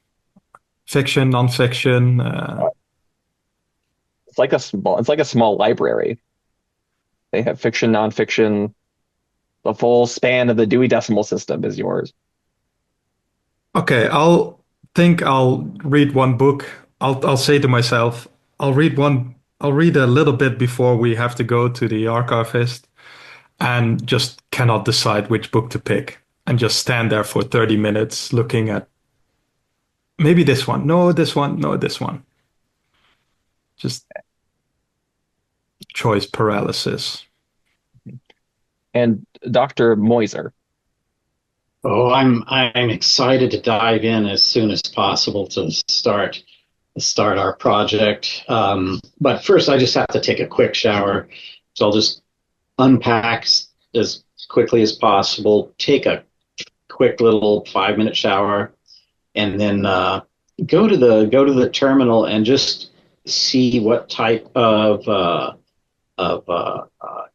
Fiction, nonfiction?
It's like a small library. They have fiction, nonfiction. The full span of the Dewey Decimal System is yours.
Okay, I'll read one book. I'll say to myself, I'll read a little bit before we have to go to the archivist, and just cannot decide which book to pick, and just stand there for 30 minutes looking at maybe this one, no, this one, no, this one. Just choice paralysis.
And
Dr. Moiser.
Oh, I'm excited to dive in as soon as possible to start our project. But first, I just have to take a quick shower, so I'll just unpack as quickly as possible, take a quick little 5-minute shower, and then go to the terminal and just see what type of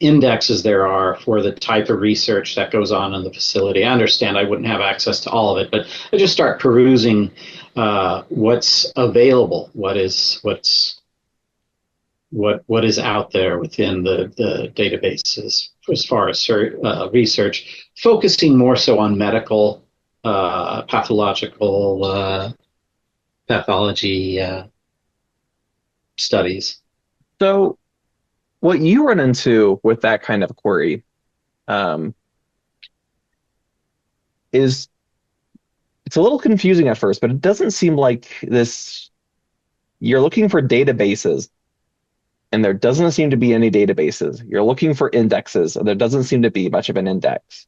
indexes there are for the type of research that goes on in the facility. I understand I wouldn't have access to all of it, but I just start perusing what's available, what is out there within the databases as far as research, focusing more so on medical, pathological pathology studies.
So what you run into with that kind of query is it's a little confusing at first, but it doesn't seem like this. You're looking for databases, and there doesn't seem to be any databases. You're looking for indexes, and there doesn't seem to be much of an index.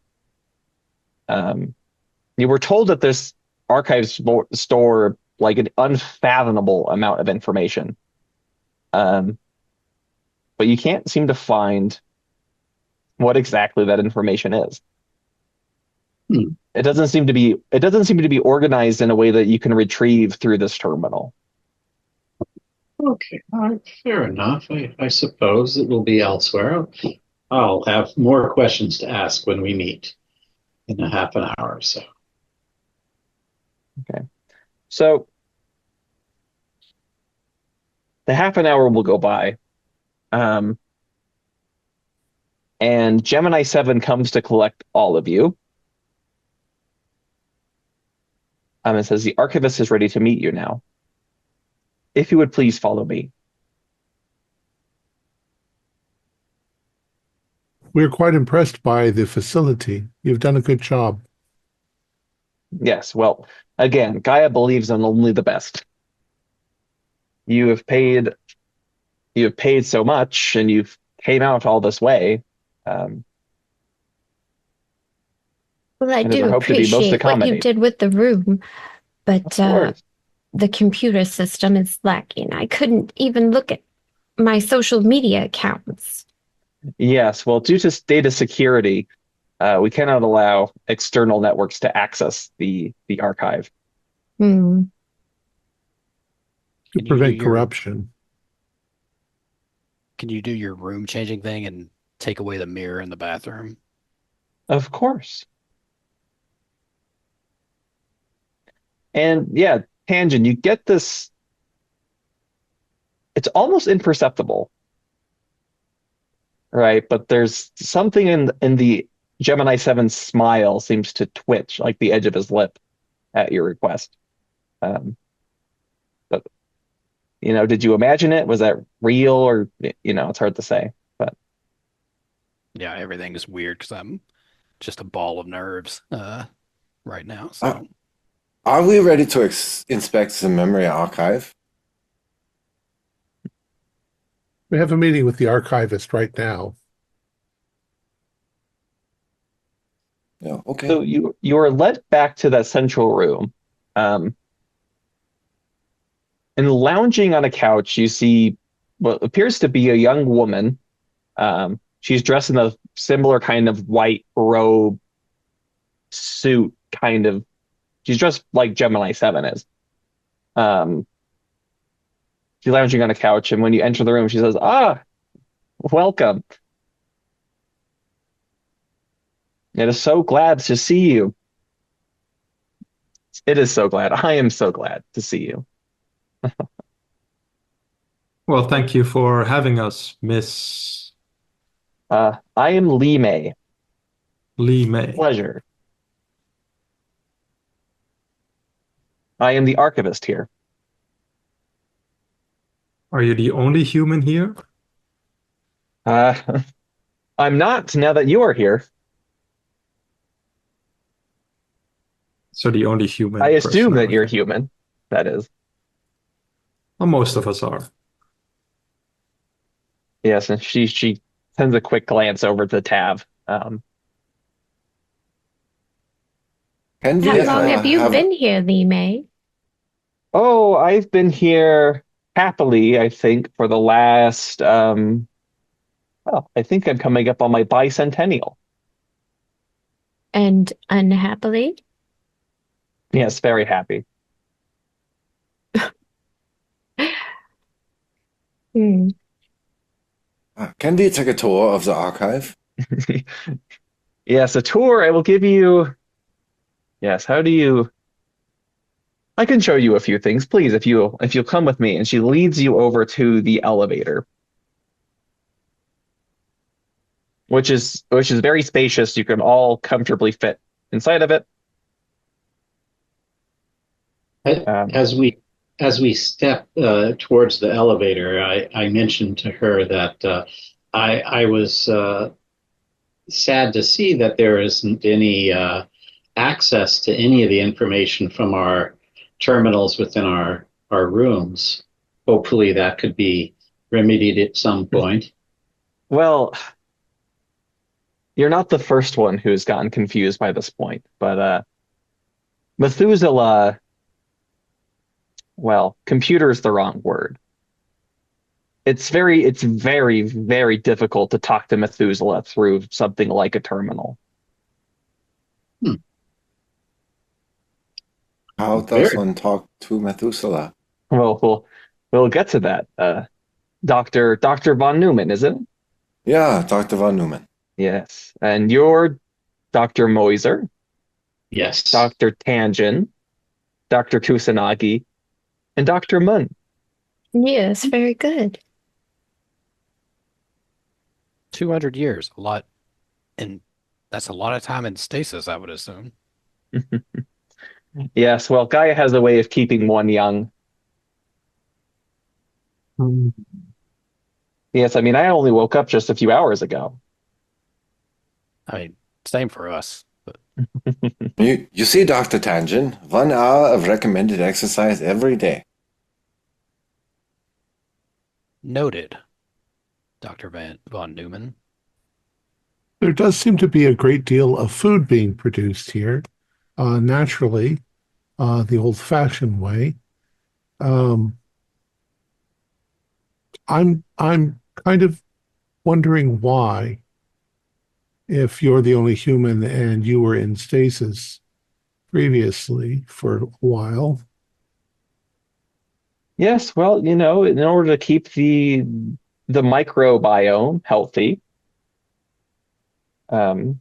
You were told that this archives store like an unfathomable amount of information, but you can't seem to find what exactly that information is. It doesn't seem to be organized in a way that you can retrieve through this terminal.
Okay, fair enough. I suppose it will be elsewhere. I'll have more questions to ask when we meet in a half an hour or so.
Okay. So the half an hour will go by. And Gemini 7 comes to collect all of you. It says, the archivist is ready to meet you now. If you would please follow me.
We're quite impressed by the facility. You've done a good job.
Yes, well, again, Gaia believes in only the best. You have paid so much, and you've came out all this way.
Well, I
And it
do
would hope to be most
appreciate what you
accommodating.
did with the room, but
Of course.
the computer system is lacking. I couldn't even look at my social media accounts.
Yes, well, due to data security, we cannot allow external networks to access the archive.
To
Can you
prevent
do your-
corruption.
Can you do your room changing thing and take away the mirror in the bathroom?
Of course. And yeah, Tangent, you get this. It's almost imperceptible, right? But there's something in the Gemini 7 smile seems to twitch, like the edge of his lip, at your request. But did you imagine it? Was that real, or it's hard to say. But
Yeah, everything is weird because I'm just a ball of nerves right now. So
Are we ready to inspect the memory archive?
We have a meeting with the archivist right now.
Yeah, okay.
so you are led back to that central room. And lounging on a couch, you see what appears to be a young woman. She's dressed in a similar kind of white robe suit, kind of. She's dressed like Gemini 7 is. She's lounging on a couch, and when you enter the room, she says, welcome. It is so glad to see you. It is so glad. I am so glad to see you.
Well, thank you for having us, Miss
I am Lee May.
Lee May.
Pleasure. I am the archivist here.
Are you the only human here?
I'm not, now that you are here.
So the only human
I assume that you're
personality.
human. That is.
Well, most of us are.
Yes, and she sends a quick glance over to Tav.
Can we
How long have you been here, Lee May?
Oh, I've been here happily, I think, for the last I think I'm coming up on my bicentennial.
And unhappily?
Yes, very happy.
Hmm.
Can we take a tour of the archive?
Yes, a tour I will give you. Yes, how do you? I can show you a few things, please, if you'll come with me. And she leads you over to the elevator, which is very spacious. You can all comfortably fit inside of it.
As we step towards the elevator, I mentioned to her that I was sad to see that there isn't any access to any of the information from our terminals within our rooms. Hopefully that could be remedied at some point.
Well, you're not the first one who's gotten confused by this point, but Methuselah, well, computer is the wrong word. It's very, very difficult to talk to Methuselah through something like a terminal.
How does one talk to Methuselah?
Well, we'll get to that. Dr. von Neumann, is it?
Yeah, Dr. von Neumann.
Yes. And you're Dr. Moiser,
Yes.
Dr. Tangen, Dr. Kusanagi, and Dr. Munn.
Yes, very good.
200 years, a lot, and that's a lot of time in stasis, I would assume.
Yes, well, Gaia has a way of keeping one young. Yes, I mean, I only woke up just a few hours ago.
I mean, same for us. But
You see, Dr. Tangen, 1 hour of recommended exercise every day.
noted, Dr. von Neumann.
There does seem to be a great deal of food being produced here, naturally, the old-fashioned way. I'm kind of wondering why, if you're the only human and you were in stasis previously for a while.
Yes, well, in order to keep the microbiome healthy, the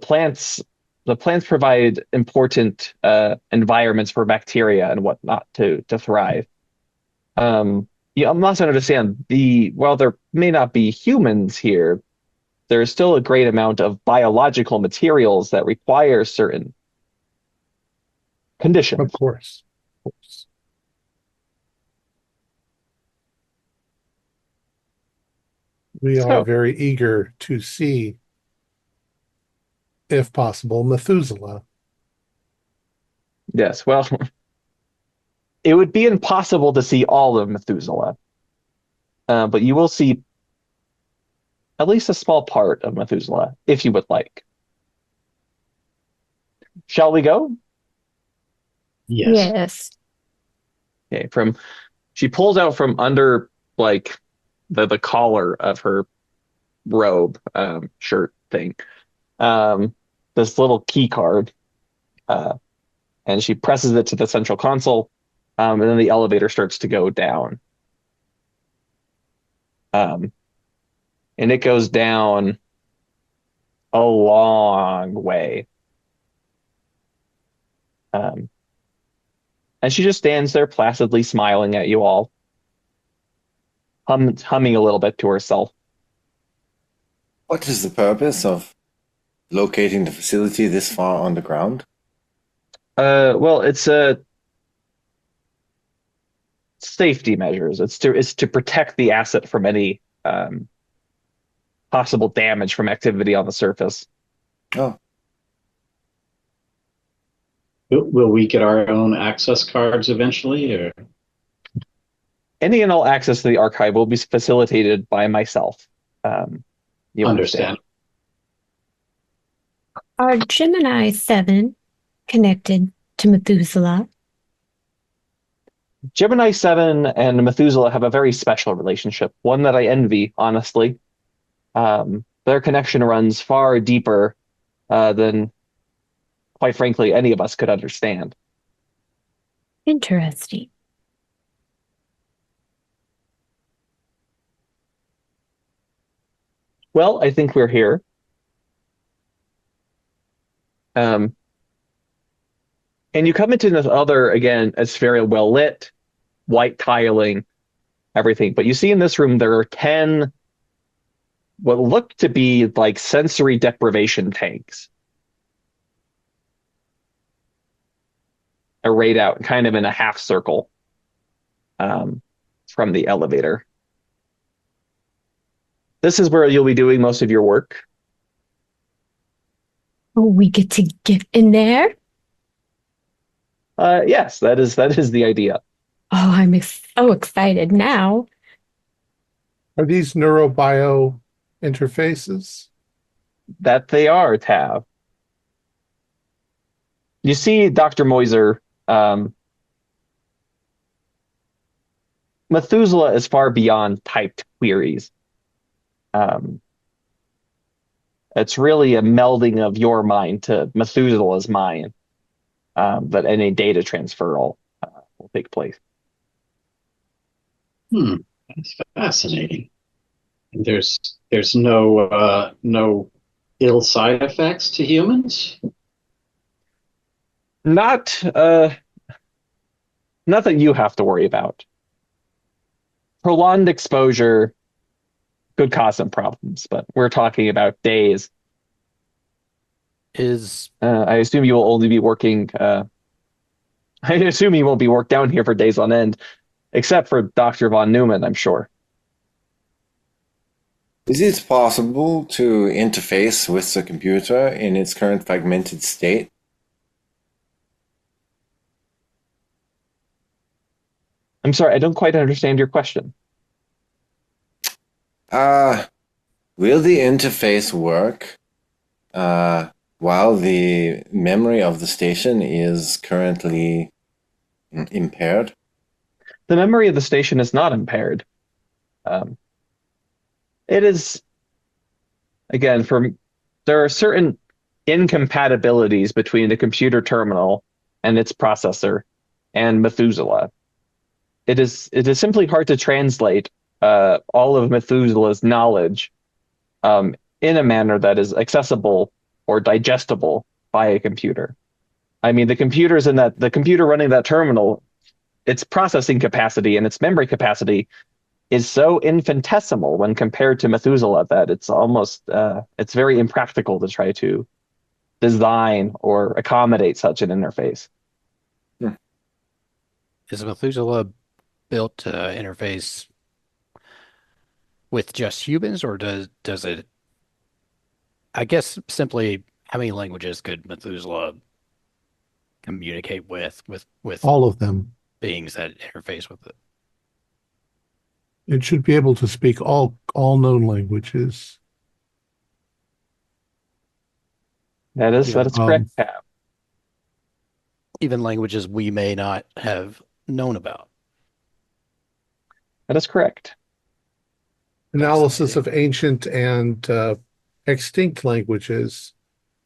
plants provide important environments for bacteria and whatnot to thrive. You must understand, while there may not be humans here, there's still a great amount of biological materials that require certain conditions.
Of course. We are very eager to see, if possible, Methuselah.
Yes, well, it would be impossible to see all of Methuselah, but you will see at least a small part of Methuselah, if you would like. Shall we go?
Yes.
Okay, she pulls out from under, like, the collar of her robe, shirt thing, this little key card, and she presses it to the central console, and then the elevator starts to go down. And it goes down a long way. And she just stands there placidly smiling at you all, humming a little bit to herself.
What is the purpose of locating the facility this far on the ground?
Well, it's safety measures. It's to protect the asset from any possible damage from activity on the surface.
Oh,
Will we get our own access cards eventually, or?
Any and all access to the archive will be facilitated by myself. You understand.
Are Gemini 7 connected to Methuselah?
Gemini 7 and Methuselah have a very special relationship, one that I envy, honestly. Their connection runs far deeper than, quite frankly, any of us could understand.
Interesting.
Well, I think we're here. And you come into this other, again, it's very well lit, white tiling, everything. But you see in this room, there are 10 what look to be like sensory deprivation tanks arrayed out kind of in a half circle from the elevator. This is where you'll be doing most of your work.
Oh, we get to get in there?
Yes, that is the idea.
Oh, I'm so excited now.
Are these neurobio interfaces?
That they are, Tav. You see Dr. Moiser, Methuselah is far beyond typed queries. It's really a melding of your mind to Methuselah's mind that any data transfer will take place.
That's fascinating. And there's no ill side effects to humans?
Not that you have to worry about. Prolonged exposure could cause some problems, but we're talking about days. I assume you will only be working. I assume you won't be worked down here for days on end, except for Dr. von Neumann, I'm sure.
Is it possible to interface with the computer in its current fragmented state?
I'm sorry, I don't quite understand your question.
Will the interface work while the memory of the station is currently impaired?
The memory of the station is not impaired. It is, again, there are certain incompatibilities between the computer terminal and its processor and Methuselah. It is simply hard to translate all of Methuselah's knowledge in a manner that is accessible or digestible by a computer. I mean, the computer running that terminal, its processing capacity and its memory capacity is so infinitesimal when compared to Methuselah that it's almost it's very impractical to try to design or accommodate such an interface.
Is Methuselah built to interface with just humans, or does it? I guess simply, how many languages could Methuselah communicate with
All of them.
beings that interface with it?
It should be able to speak all known languages.
That is correct, Cap.
Even languages we may not have known about.
That is correct.
Analysis of ancient and extinct languages.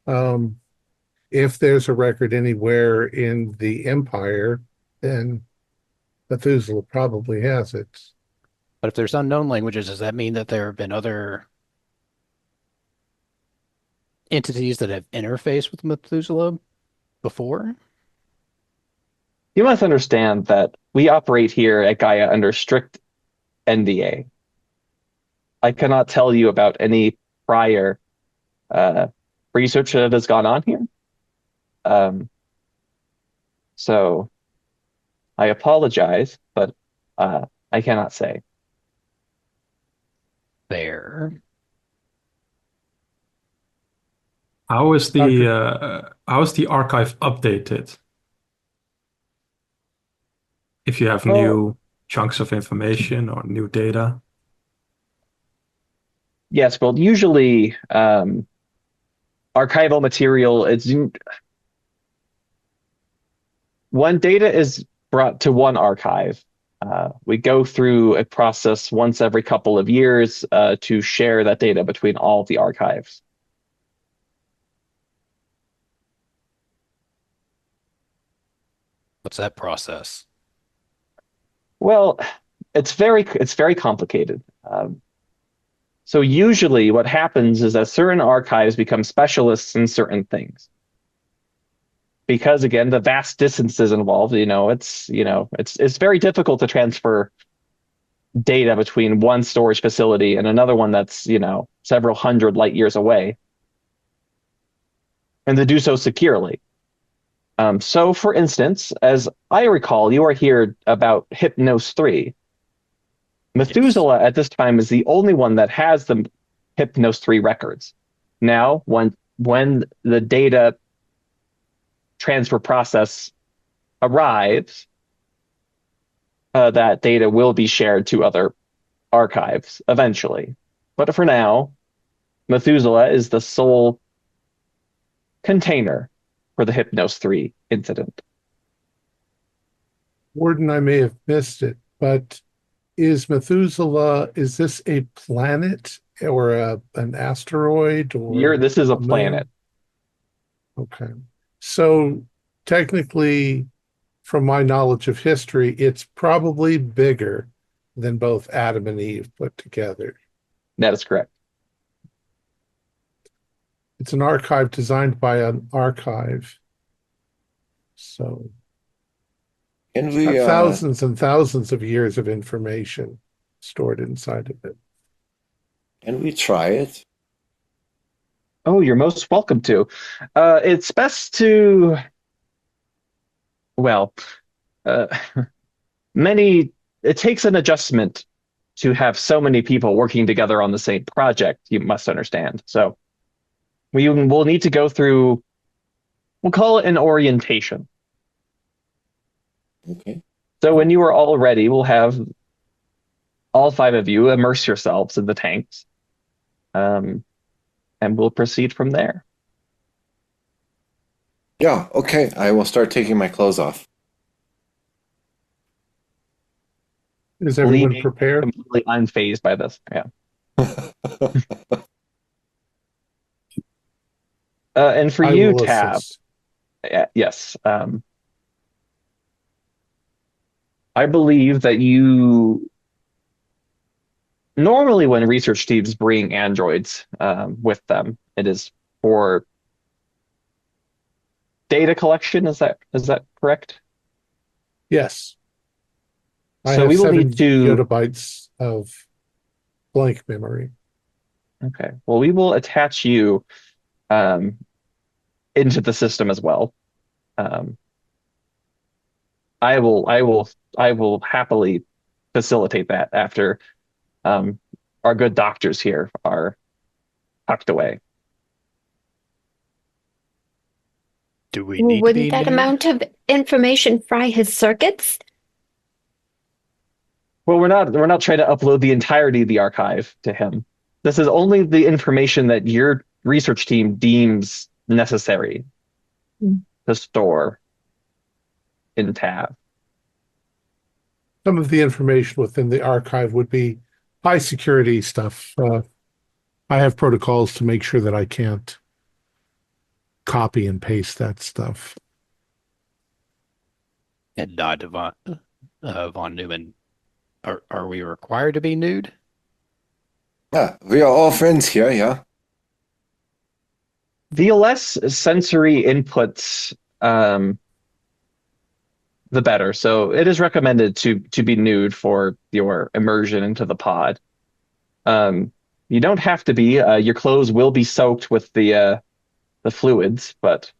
If there's a record anywhere in the Empire, then Methuselah probably has it.
But if there's unknown languages, does that mean that there have been other entities that have interfaced with Methuselah before?
You must understand that we operate here at Gaia under strict NDA. I cannot tell you about any prior research that has gone on here. So I apologize, but I cannot say.
There.
How is the archive updated? If you have new chunks of information or new data?
Yes, well, usually archival material is when data is brought to one archive. We go through a process once every couple of years to share that data between all the archives.
What's that process?
Well, it's very complicated. So usually what happens is that certain archives become specialists in certain things. Because again, the vast distances involved, it's very difficult to transfer data between one storage facility and another one that's, several hundred light years away. And to do so securely. So for instance, as I recall, you are here about Hypnos 3. Methuselah at this time is the only one that has the Hypnos 3 records. Now, when the data transfer process arrives, that data will be shared to other archives eventually. But for now, Methuselah is the sole container for the Hypnos 3 incident.
Warden, I may have missed it, but is Methuselah, is this a planet or an asteroid or
This is a
moon?
planet.
Okay. So technically, from my knowledge of history, it's probably bigger than both Adam and Eve put together.
That is correct.
It's an archive designed by an archive. So
Can we
got thousands and thousands of years of information stored inside of it.
can we try it?
Oh, you're most welcome to. It's best to, well, it takes an adjustment to have so many people working together on the same project, you must understand. So we will need to go through, we'll call it an orientation.
Okay.
So when you are all ready, we'll have all 5 of you immerse yourselves in the tanks, and we'll proceed from there.
Yeah, okay. I will start taking my clothes off.
Is everyone
Leaving
prepared?
completely unfazed by this. Yeah. And for
I
you,
will
Tab,
assist.
yes. I believe that you normally when research teams bring androids with them, it is for data collection. Is that correct?
Yes. I
So
have
we will
7
need to.
yottabytes of blank memory.
Okay. Well, we will attach you into the system as well. I will happily facilitate that after our good doctors here are tucked away.
Do we need to
Wouldn't
be
that
nude?
amount of information fry his circuits?
Well, we're not trying to upload the entirety of the archive to him. This is only the information that your research team deems necessary to store in Tab.
Some of the information within the archive would be high security stuff. I have protocols to make sure that I can't copy and paste that stuff.
And Dr. Von Neumann, are we required to be nude?
Yeah, we are all friends here, yeah.
The less sensory inputs, the better. So it is recommended to be nude for your immersion into the pod. You don't have to be. Your clothes will be soaked with the fluids, but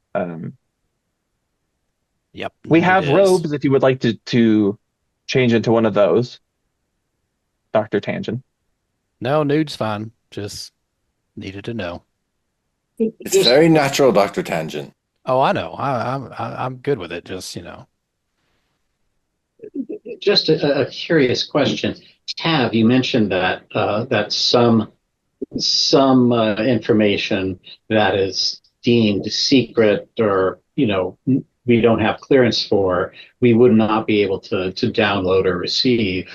Yep.
we
nude
have
is.
robes if you would like to change into one of those, Dr. Tangent.
No, nude's fine. Just needed to know.
It's very natural, Dr. Tangent.
Oh, I know. I'm good with it. Just,
Just a curious question. Tav, you mentioned that that some information that is deemed secret or we don't have clearance for, we would not be able to download or receive.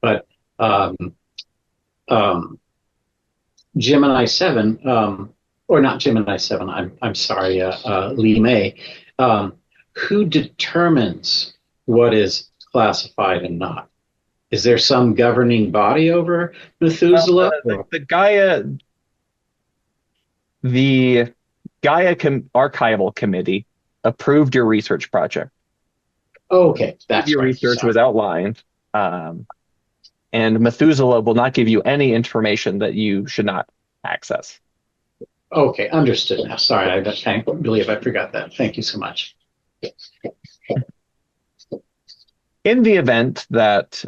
But Gemini 7, or not Gemini 7, I'm sorry, Lee May, who determines what is classified and not? Is there some governing body over Methuselah?
The Gaia Archival Committee approved your research project.
Okay, that's
your
right.
research was outlined, and Methuselah will not give you any information that you should not access.
Okay, understood now. Sorry, I can't believe I forgot that. Thank you so much.
In the event that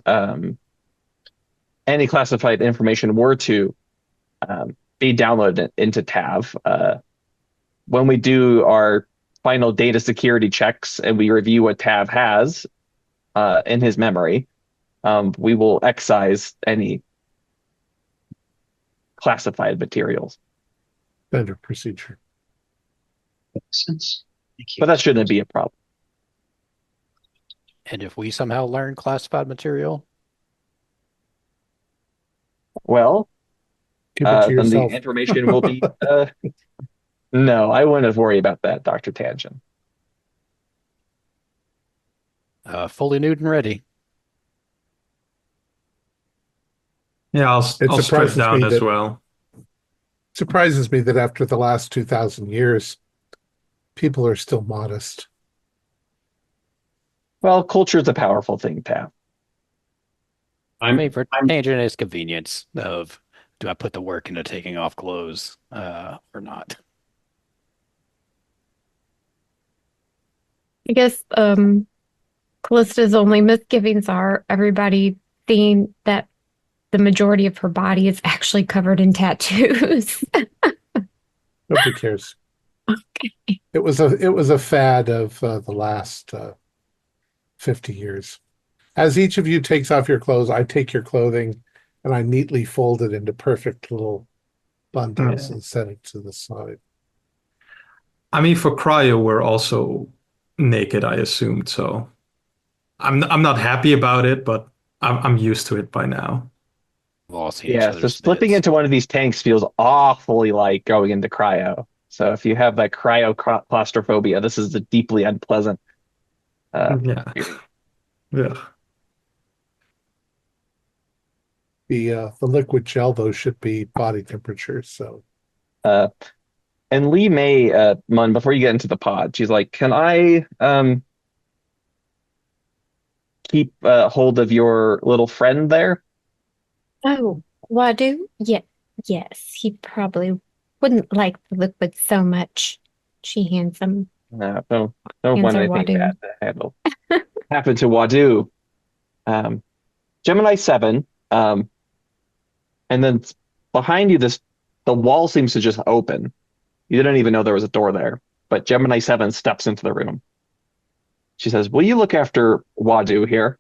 any classified information were to be downloaded into TAV, when we do our final data security checks and we review what TAV has in his memory, we will excise any classified materials.
Standard procedure.
Makes sense.
But that shouldn't be a problem.
And if we somehow learn classified material,
Well,
Keep it to
then the
yourself.
information will be. No, I wouldn't worry about that, Dr. Tangent.
fully nude and ready.
Yeah, I'll strip
surprises
down
me
as
that-
well.
Surprises me that after the last 2,000 years, people are still modest.
Well, culture is a powerful thing, Pat.
I mean, for Tangent, it's convenience of do I put the work into taking off clothes or not?
I guess Callista's only misgivings are everybody seeing that the majority of her body is actually covered in tattoos.
Nobody cares.
Okay.
It was a fad of the last 50 years. As each of you takes off your clothes, I take your clothing and I neatly fold it into perfect little bundles and set it to the side.
I mean, for cryo, we're also naked, I assumed. So I'm not happy about it, but I'm used to it by now.
We've all seen each
Yeah, so
other's
slipping
bits.
into one of these tanks feels awfully like going into cryo. So if you have that cryo claustrophobia, this is a deeply unpleasant.
Yeah. Yeah.
The liquid gel though should be body temperature. So
And Lee May, Mun, before you get into the pod, she's like, "Can I keep hold of your little friend there?"
Oh, Wadu? Yeah, yes, he probably wouldn't like the liquid so much. She hands him.
No, don't
Hands
want
her
anything
Wadu.
bad to handle. Happen to Wadu. Gemini 7, and then behind you, the wall seems to just open. You didn't even know there was a door there, but Gemini 7 steps into the room. She says, "Will you look after Wadu here?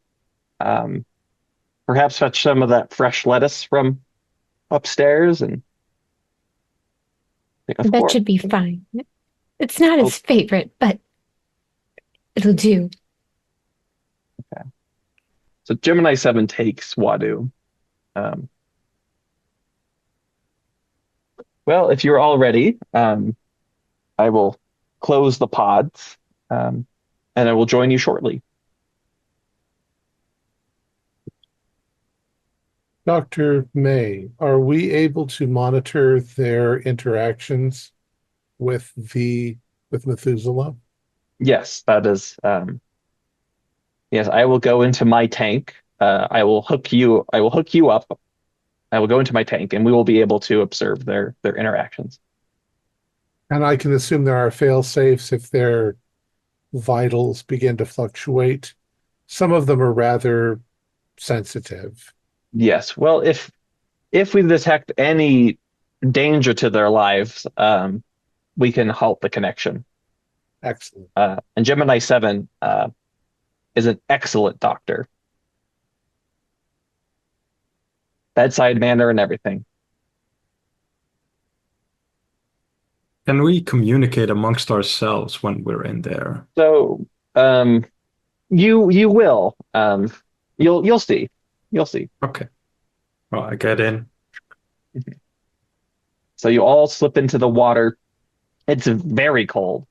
Perhaps fetch some of that fresh lettuce from upstairs and of
That
course."
should be fine. It's not his favorite, but it'll do.
So Gemini 7 takes Wadu. Well, if you're all ready, I will close the pods, and I will join you shortly.
Dr. May, are we able to monitor their interactions with Methuselah?
Yes, that is. Yes, I will go into my tank. I will hook you. I will hook you up. I will go into my tank, and we will be able to observe their interactions.
And I can assume there are fail-safes if their vitals begin to fluctuate. Some of them are rather sensitive.
Yes. Well, if we detect any danger to their lives, we can halt the connection.
Excellent.
And Gemini 7 is an excellent doctor. Bedside manner and everything.
Can we communicate amongst ourselves when we're in there?
So you will. You'll see. You'll see.
Okay. Well, I get in.
So you all slip into the water. It's very cold.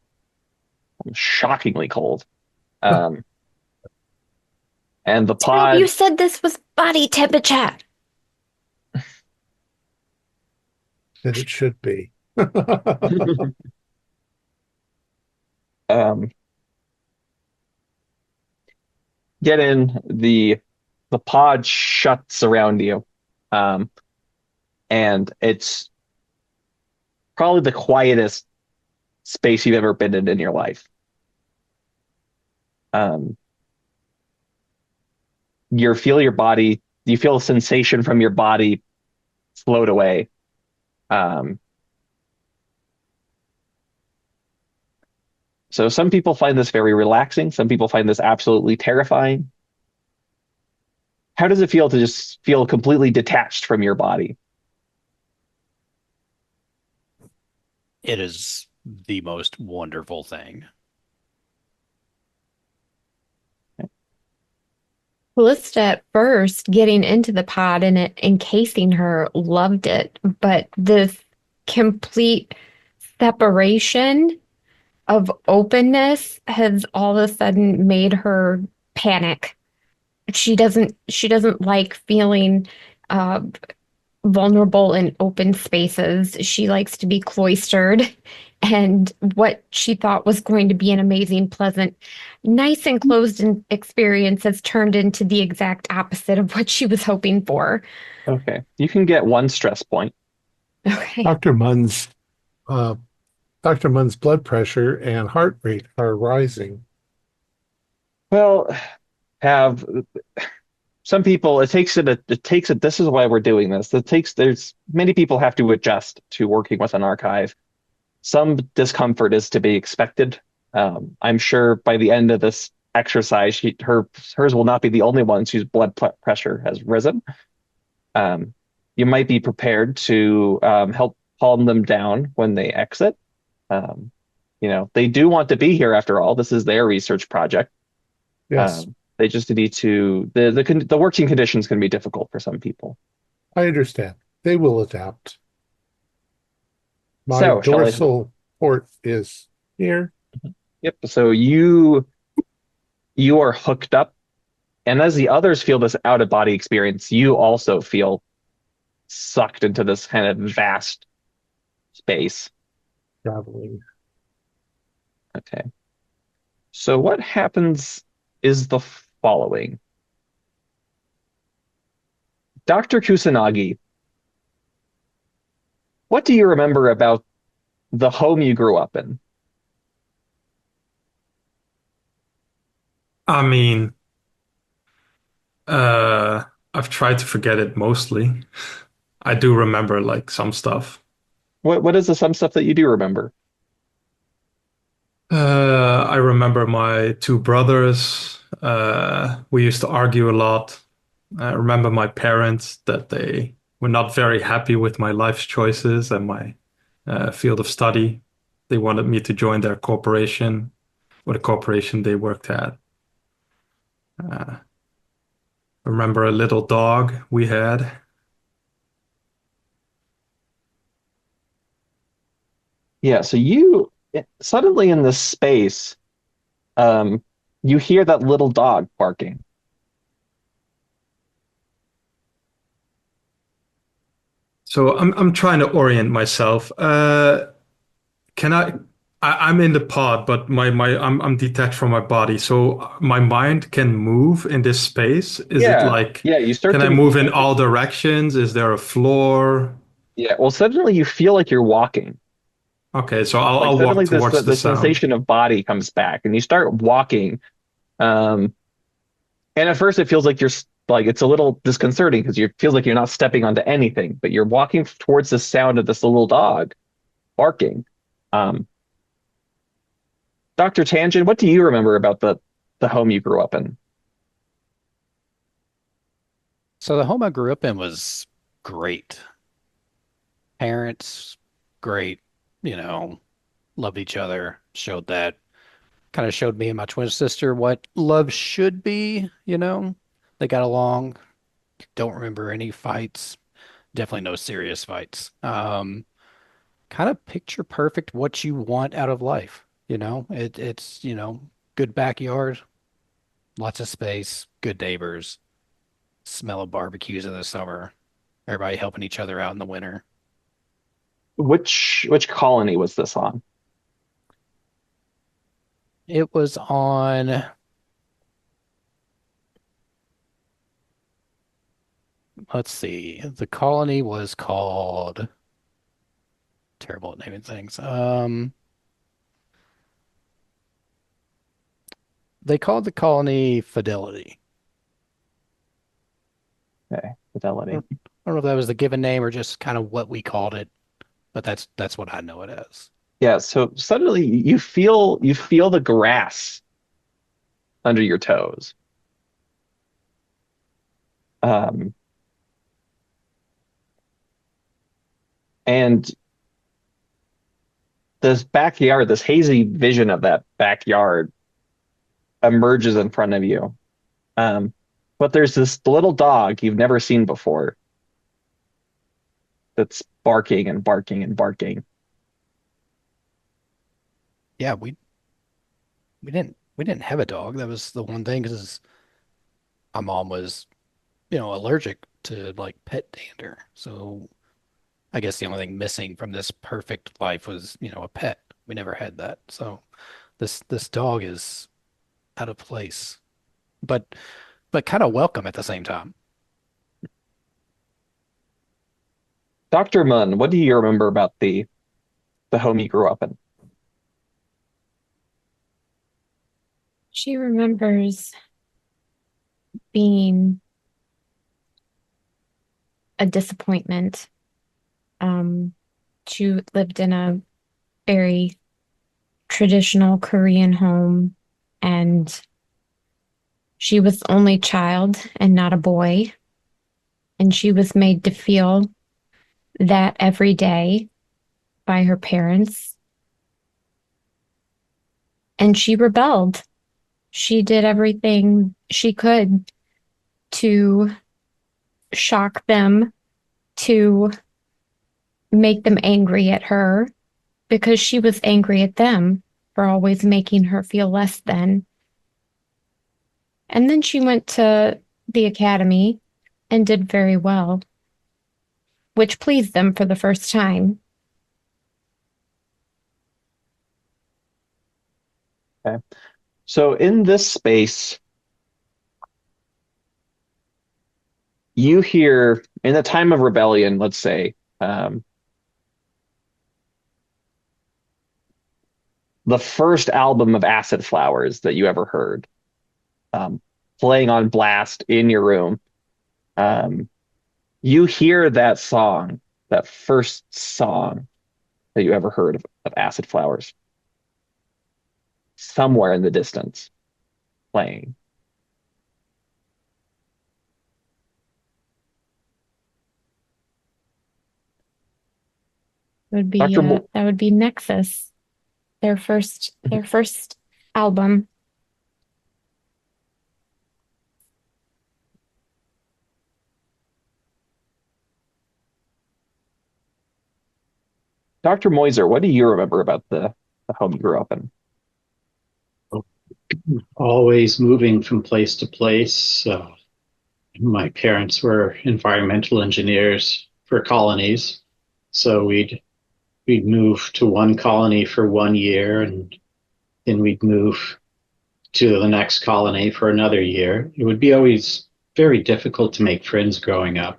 Shockingly cold. And the pod.
You said this was body temperature.
That it should be.
Get in. The pod shuts around you. And it's probably the quietest space you've ever been in your life. You feel your body, you feel a sensation from your body float away. So some people find this very relaxing. Some people find this absolutely terrifying. How does it feel to just feel completely detached from your body?
It is the most wonderful thing.
Callista at first getting into the pod and it encasing her loved it, but this complete separation of openness has all of a sudden made her panic. She doesn't like feeling uh, vulnerable in open spaces. She likes to be cloistered. And what she thought was going to be an amazing, pleasant, nice enclosed experience has turned into the exact opposite of what she was hoping for.
Okay. You can get 1 stress point.
Okay.
Dr. Munn's uh, Dr. Munn's blood pressure and heart rate are rising.
Well, have some people, it takes this is why we're doing this. There's many people have to adjust to working with an archive. Some discomfort is to be expected. I'm sure by the end of this exercise, hers will not be the only ones whose blood pressure has risen. You might be prepared to help calm them down when they exit. They do want to be here after all. This is their research project.
Yes,
They just need to. The working conditions can be difficult for some people.
I understand. They will adapt. My
So, shall I?
dorsal port is here.
Yep. So you are hooked up, and as the others feel this out of body experience, you also feel sucked into this kind of vast space.
Traveling.
Okay. So what happens is the following. Dr. Kusanagi, what do you remember about the home you grew up in?
I mean, I've tried to forget it mostly. I do remember like some stuff.
What is some stuff that you do remember?
I remember my 2 brothers. We used to argue a lot. I remember my parents that they were not very happy with my life's choices and my field of study. They wanted me to join their corporation or the corporation they worked at. Uh, remember a little dog we had.
Yeah, so you suddenly in this space, um, you hear that little dog barking.
So I'm trying to orient myself. Can I'm in the pod, but I'm detached from my body. So my mind can move in this space. Is it
Yeah,
like,
yeah, you start
can I
to,
move in all directions? Is there a floor?
yeah, well, suddenly you feel like you're walking.
Okay, so I'll walk
Suddenly
towards the
the
sound.
sensation of body comes back and you start walking. Um, and at first it feels like it's a little disconcerting because it feels like you're not stepping onto anything, but you're walking towards the sound of this little dog barking. Um, Dr. Tangent, what do you remember about the home you grew up in?
So the home I grew up in was great. Parents, great, you know, loved each other, showed that, kind of showed me and my twin sister what love should be, you know. They got along, don't remember any fights, definitely no serious fights. Kind of picture perfect what you want out of life, you know. It's, good backyard, lots of space, good neighbors, smell of barbecues in the summer, everybody helping each other out in the winter.
Which colony was this on?
It was on, let's see, the colony was called, terrible at naming things. They called the colony Fidelity.
Okay,
I
Fidelity.
don't, I don't know if that was the given name or just kind of what we called it, but that's what I know it as.
Yeah, so suddenly you feel the grass under your toes. Um, and this backyard, this hazy vision of that backyard emerges in front of you. Um, But there's this little dog you've never seen before that's barking and barking and barking.
Yeah, we didn't have a dog. That was the one thing because my mom was, allergic to like pet dander. So I guess the only thing missing from this perfect life was, a pet. We never had that. So this dog is out of place, but kind of welcome at the same time.
Dr. Munn, what do you remember about the home you grew up in?
She remembers being a disappointment. She lived in a very traditional Korean home, and she was the only child and not a boy. And she was made to feel that every day by her parents. And she rebelled. She did everything she could to shock them, to make them angry at her, because she was angry at them for always making her feel less than. And then she went to the academy and did very well, which pleased them for the first time.
Okay. So in this space, you hear, in the time of rebellion, let's say, the first album of Acid Flowers that you ever heard, playing on blast in your room. You hear that song, that first song that you ever heard of Acid Flowers, somewhere in the distance, playing.
That would be Nexus, their first album.
Dr. Moiser, what do you remember about the home you grew up in?
Always moving from place to place. My parents were environmental engineers for colonies, so we'd move to one colony for 1 year, and then we'd move to the next colony for another year. It would be always very difficult to make friends growing up.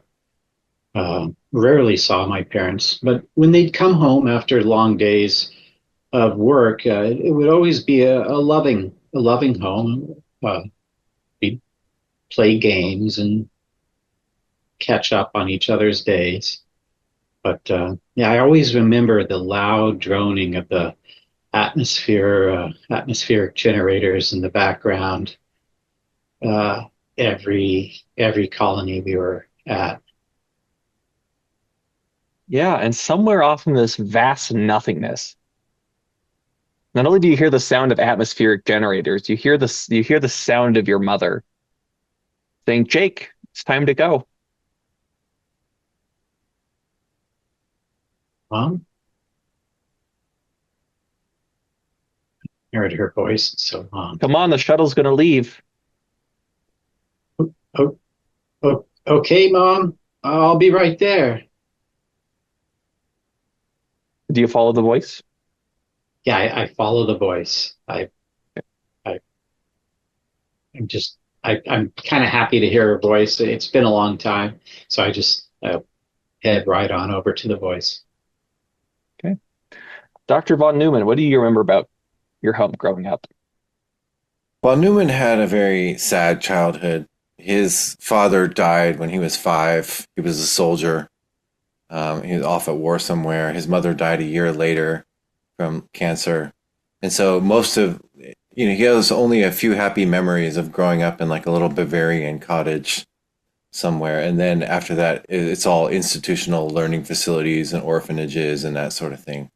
Rarely saw my parents, but when they'd come home after long days of work, it would always be a loving home. We'd play games and catch up on each other's days. But I always remember the loud droning of the atmospheric generators in the background. Every colony we were at.
Yeah, and somewhere off in this vast nothingness, not only do you hear the sound of atmospheric generators, you hear the sound of your mother saying, "Jake, it's time to go."
Mom? I heard her voice, so Mom.
Come on, the shuttle's gonna leave.
Okay, Mom. I'll be right there.
Do you follow the voice?
Yeah, I follow the voice. I'm kind of happy to hear her voice. It's been a long time, so I just head right on over to the voice.
Okay. Dr. Von Neumann, what do you remember about your home growing up?
Well, Newman had a very sad childhood. His father died when he was 5. He was a soldier. He was off at war somewhere. His mother died a year later from cancer. And so he has only a few happy memories of growing up in like a little Bavarian cottage somewhere. And then after that, it's all institutional learning facilities and orphanages and that sort of thing.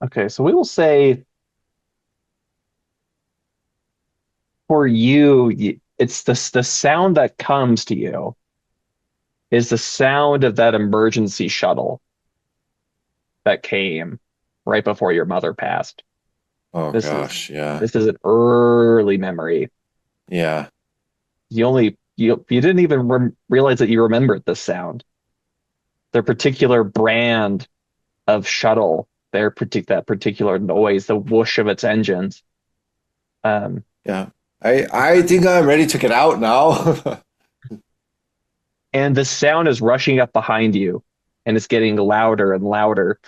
Okay, so we will say for you, it's the sound that comes to you is the sound of that emergency shuttle that came right before your mother passed.
Oh
This is
gosh, yeah.
this is an early memory.
Yeah.
You didn't even realize that you remembered this sound. Their particular brand of shuttle, that particular noise, the whoosh of its engines. Um,
Yeah. I think I'm ready to get out now.
and the sound is rushing up behind you, and it's getting louder and louder.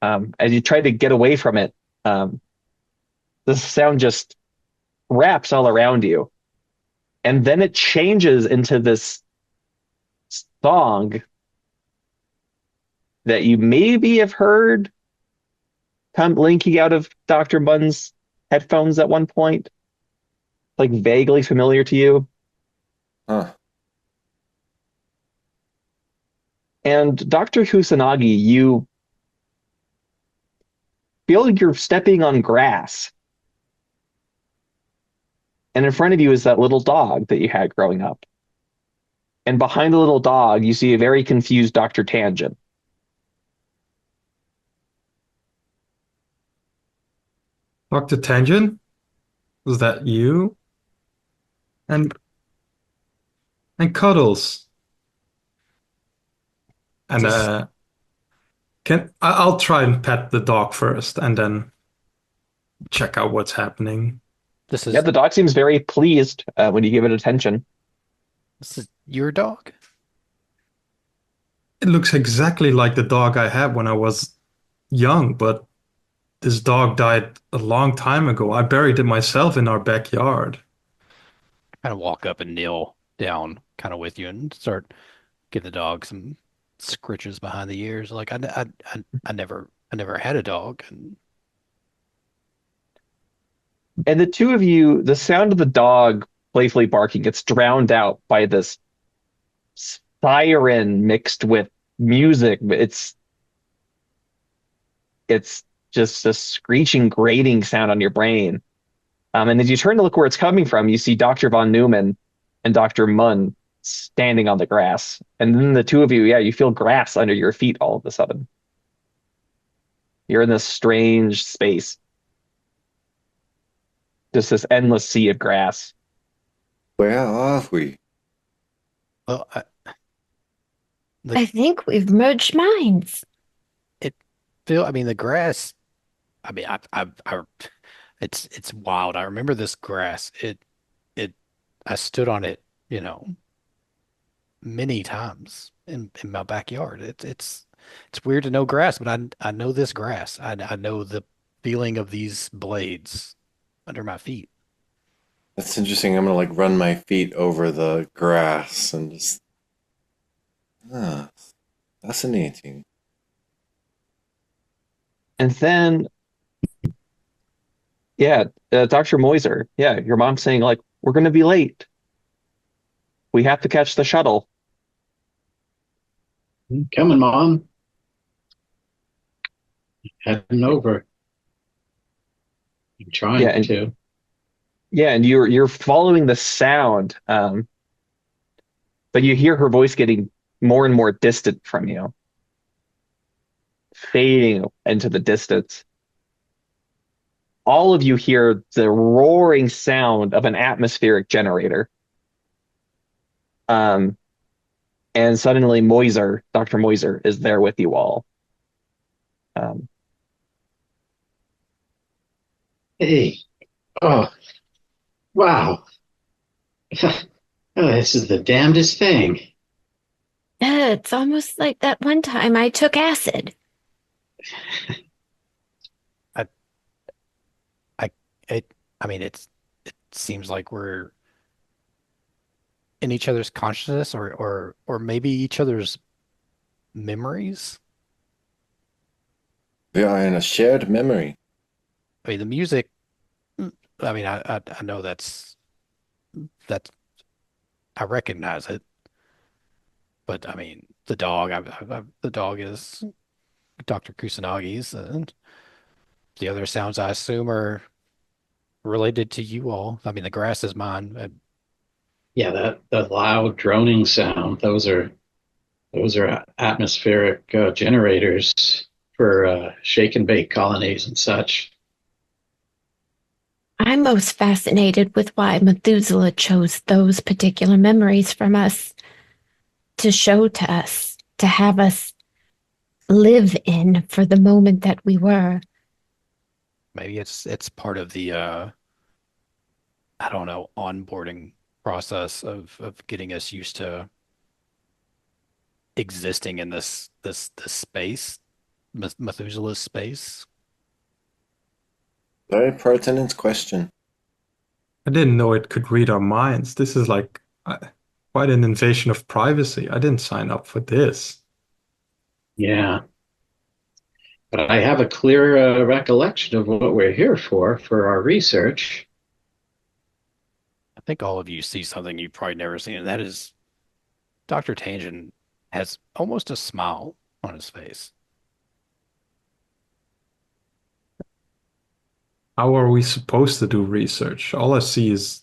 As you try to get away from it, the sound just wraps all around you, and then it changes into this song that you maybe have heard come linking out of Dr. Munn's headphones at one point, like vaguely familiar to you.
Huh.
And Dr. Kusanagi, you feel like you're stepping on grass. And in front of you is that little dog that you had growing up. And behind the little dog, you see a very confused Dr. Tangent.
Dr. Tangent? Was that you? And Cuddles. And
Just
I'll try and pet the dog first and then check out what's happening.
this
Yeah,
is
the dog seems very pleased when you give it attention.
this is your dog?
It looks exactly like the dog I had when I was young, but this dog died a long time ago. I buried it myself in our backyard.
Kind of walk up and kneel down kind of with you and start giving the dog some scritches behind the ears. Like I never had a dog, and
And the two of you, the sound of the dog playfully barking gets drowned out by this siren mixed with music. It's just a screeching, grating sound on your brain. And as you turn to look where it's coming from, you see Dr. Von Neumann and Dr. Munn standing on the grass. And then the two of you, yeah, you feel grass under your feet all of a sudden. You're in this strange space. Just this endless sea of grass.
Where are we?
well,
I think we've merged minds.
I mean, the grass. I mean, it's wild. I remember this grass. It. I stood on it, many times in my backyard. It's weird to know grass, but I know this grass. I know the feeling of these blades under my feet.
That's interesting. I'm gonna like run my feet over the grass and just ah, fascinating.
And then, yeah, Dr. Moiser, yeah, your mom's saying, like, we're going to be late. We have to catch the shuttle.
Coming, Mom. Heading over. I'm trying
Yeah, and
to.
yeah, and you're following the sound, but you hear her voice getting more and more distant from you, fading into the distance. All of you hear the roaring sound of an atmospheric generator. Um, and suddenly Dr. Moiser, is there with you all. Um,
Hey. Oh, wow. Oh, this is the damnedest thing.
It's almost like that one time I took acid.
I I I mean, it seems like we're in each other's consciousness, or maybe each other's memories.
We are in a shared memory.
I mean, the music. I mean, I know that's I recognize it, but I mean, the dog. The dog is Dr. Kusanagi's, and The other sounds I assume are related to you all. I mean, the grass is mine.
Yeah, that loud droning sound. Those are atmospheric generators for shake and bake colonies and such.
I'm most fascinated with why Methuselah chose those particular memories from us to show to us, to have us live in for the moment that we were.
Maybe it's part of the I don't know, onboarding process of getting us used to existing in this space, Methuselah's space.
Very pertinent question.
I didn't know it could read our minds. This is like quite an invasion of privacy. I didn't sign up for this.
Yeah, but I have a clear recollection of what we're here for our research.
I think all of you see something you've probably never seen, and that is Dr. Tangent has almost a smile on his face.
How are we supposed to do research? All I see is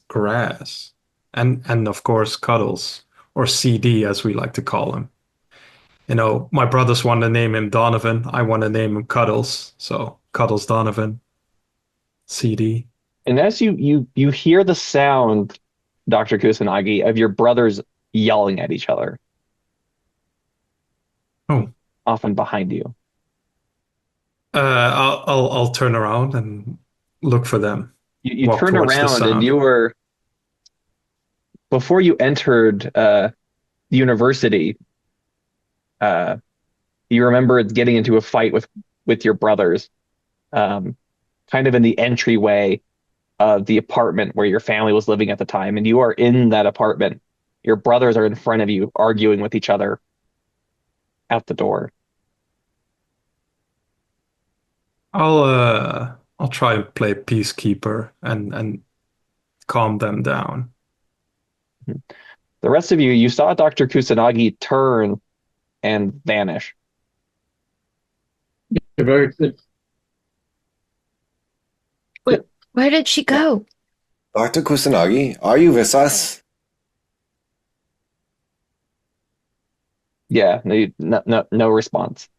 grass and of course Cuddles, or CD as we like to call him. You know, my brothers want to name him Donovan. I want to name him Cuddles. So Cuddles Donovan, CD.
And as you hear the sound, Dr. Kusanagi, of your brothers yelling at each other,
Oh,
often behind you.
I'll turn around and look for them.
You
Walk
turn
towards the
around and
sound.
you were, before you entered the university, you remember getting into a fight with your brothers, kind of in the entryway of the apartment where your family was living at the time, and you are in that apartment. Your brothers are in front of you, arguing with each other out the door.
I'll try to play peacekeeper and calm them down.
The rest of you, you saw Dr. Kusanagi turn and vanish.
Very good.
Where did she go?
Dr. Kusanagi, are you with us?
Yeah, no response.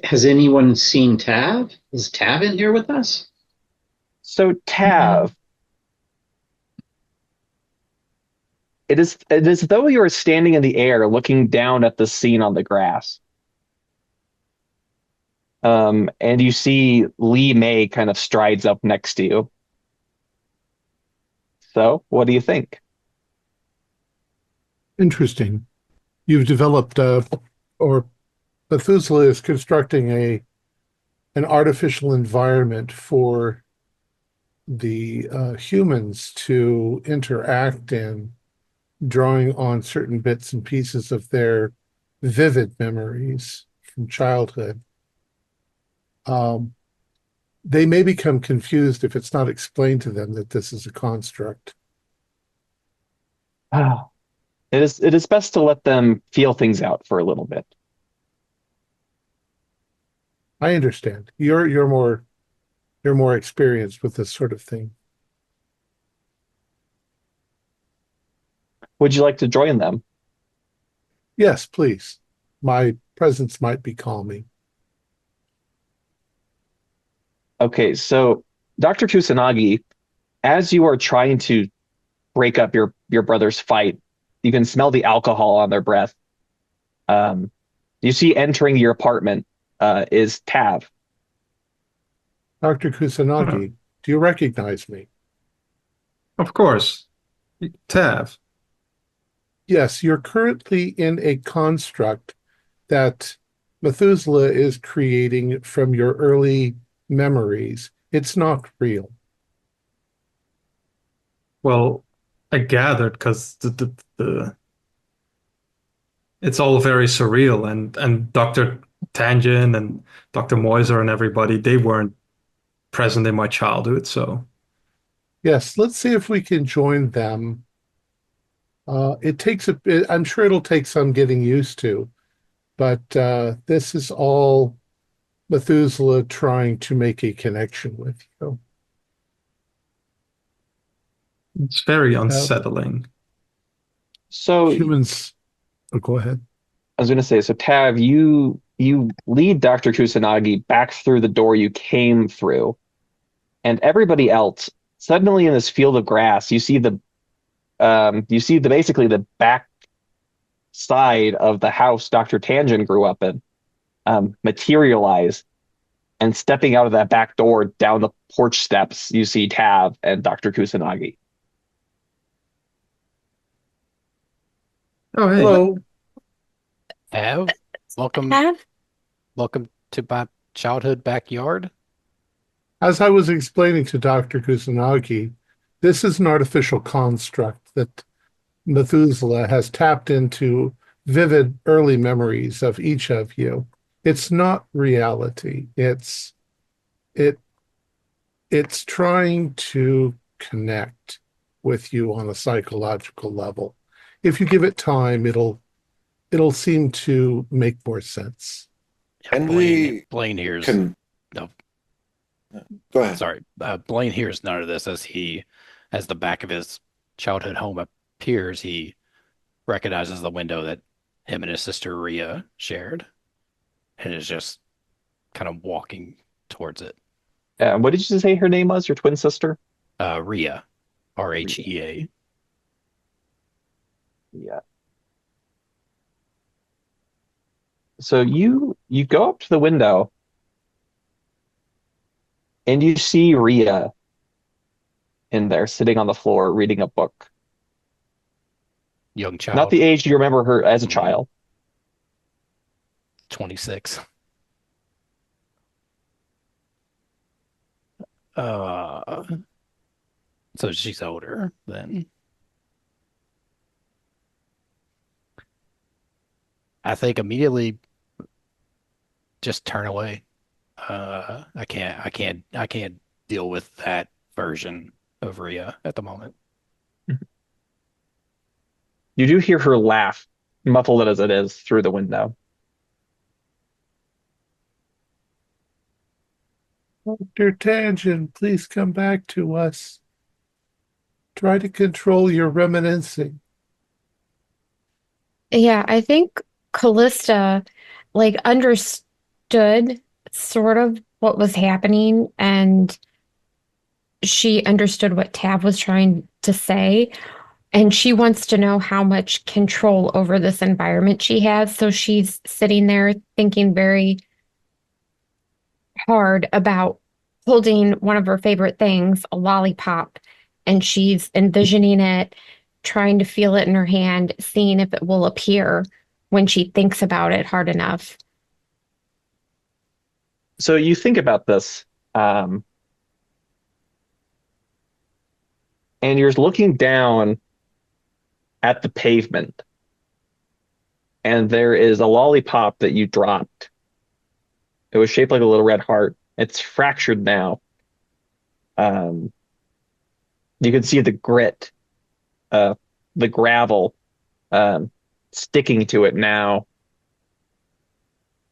Has anyone seen Tav? Is Tav in here with us?
So Tav, it is as though you are standing in the air looking down at the scene on the grass. And you see Lee May kind of strides up next to you. So, what do you think?
Interesting. You've developed, or Methuselah is constructing an artificial environment for the humans to interact in, drawing on certain bits and pieces of their vivid memories from childhood. They may become confused if it's not explained to them that this is a construct.
It is best to let them feel things out for a little bit.
I understand. You're more experienced with this sort of thing.
Would you like to join them?
Yes, please. My presence might be calming.
Okay, so Dr. Kusanagi, as you are trying to break up your brother's fight, you can smell the alcohol on their breath. You see entering your apartment is Tav.
Dr. Kusanagi, do you recognize me?
Of course. Tav.
Yes, you're currently in a construct that Methuselah is creating from your early memories. It's not real.
Well, I gathered because it's all very surreal, and Dr. Tangent and Dr. Moiser and everybody, they weren't present in my childhood, so
Yes, let's see if we can join them. It takes a bit, I'm sure it'll take some getting used to, but this is all Methuselah trying to make a connection with you.
It's very unsettling.
So
Humans, go ahead.
I was going to say, so Tav, you lead Dr. Kusanagi back through the door you came through, and everybody else suddenly in this field of grass, you see the basically the back side of the house Dr. Tangent grew up in materialize, and stepping out of that back door down the porch steps, you see Tav and Dr. Kusanagi.
Oh, hey.
Hello.
Tav, welcome
Tav?
to my childhood backyard.
As I was explaining to Dr. Kusanagi, this is an artificial construct that Methuselah has tapped into vivid early memories of each of you. It's not reality. It's trying to connect with you on a psychological level. If you give it time, it'll seem to make more sense.
And
Blaine hears
can
no.
go ahead.
Sorry, Blaine hears none of this as the back of his childhood home appears. He recognizes the window that him and his sister Rhea shared, and is just kind of walking towards it.
What did you say her name was? Your twin sister?
Rhea, Rhea.
Yeah. So you go up to the window and you see Rhea in there sitting on the floor reading a book.
Young child.
Not the age you remember her as a child.
26. So she's older then. I think immediately just turn away. I can't deal with that version of Rhea at the moment.
You do hear her laugh, muffled as it is, through the window.
Dr. Tangent, please come back to us. Try to control your reminiscing.
Yeah, I think Callista understood sort of what was happening, and she understood what Tav was trying to say, and she wants to know how much control over this environment she has. So she's sitting there thinking very hard about holding one of her favorite things, a lollipop, and she's envisioning it, trying to feel it in her hand, seeing if it will appear when she thinks about it hard enough.
So you think about this, and you're looking down at the pavement, and there is a lollipop that you dropped. It was shaped like a little red heart. It's fractured now. You can see the grit, the gravel, sticking to it now.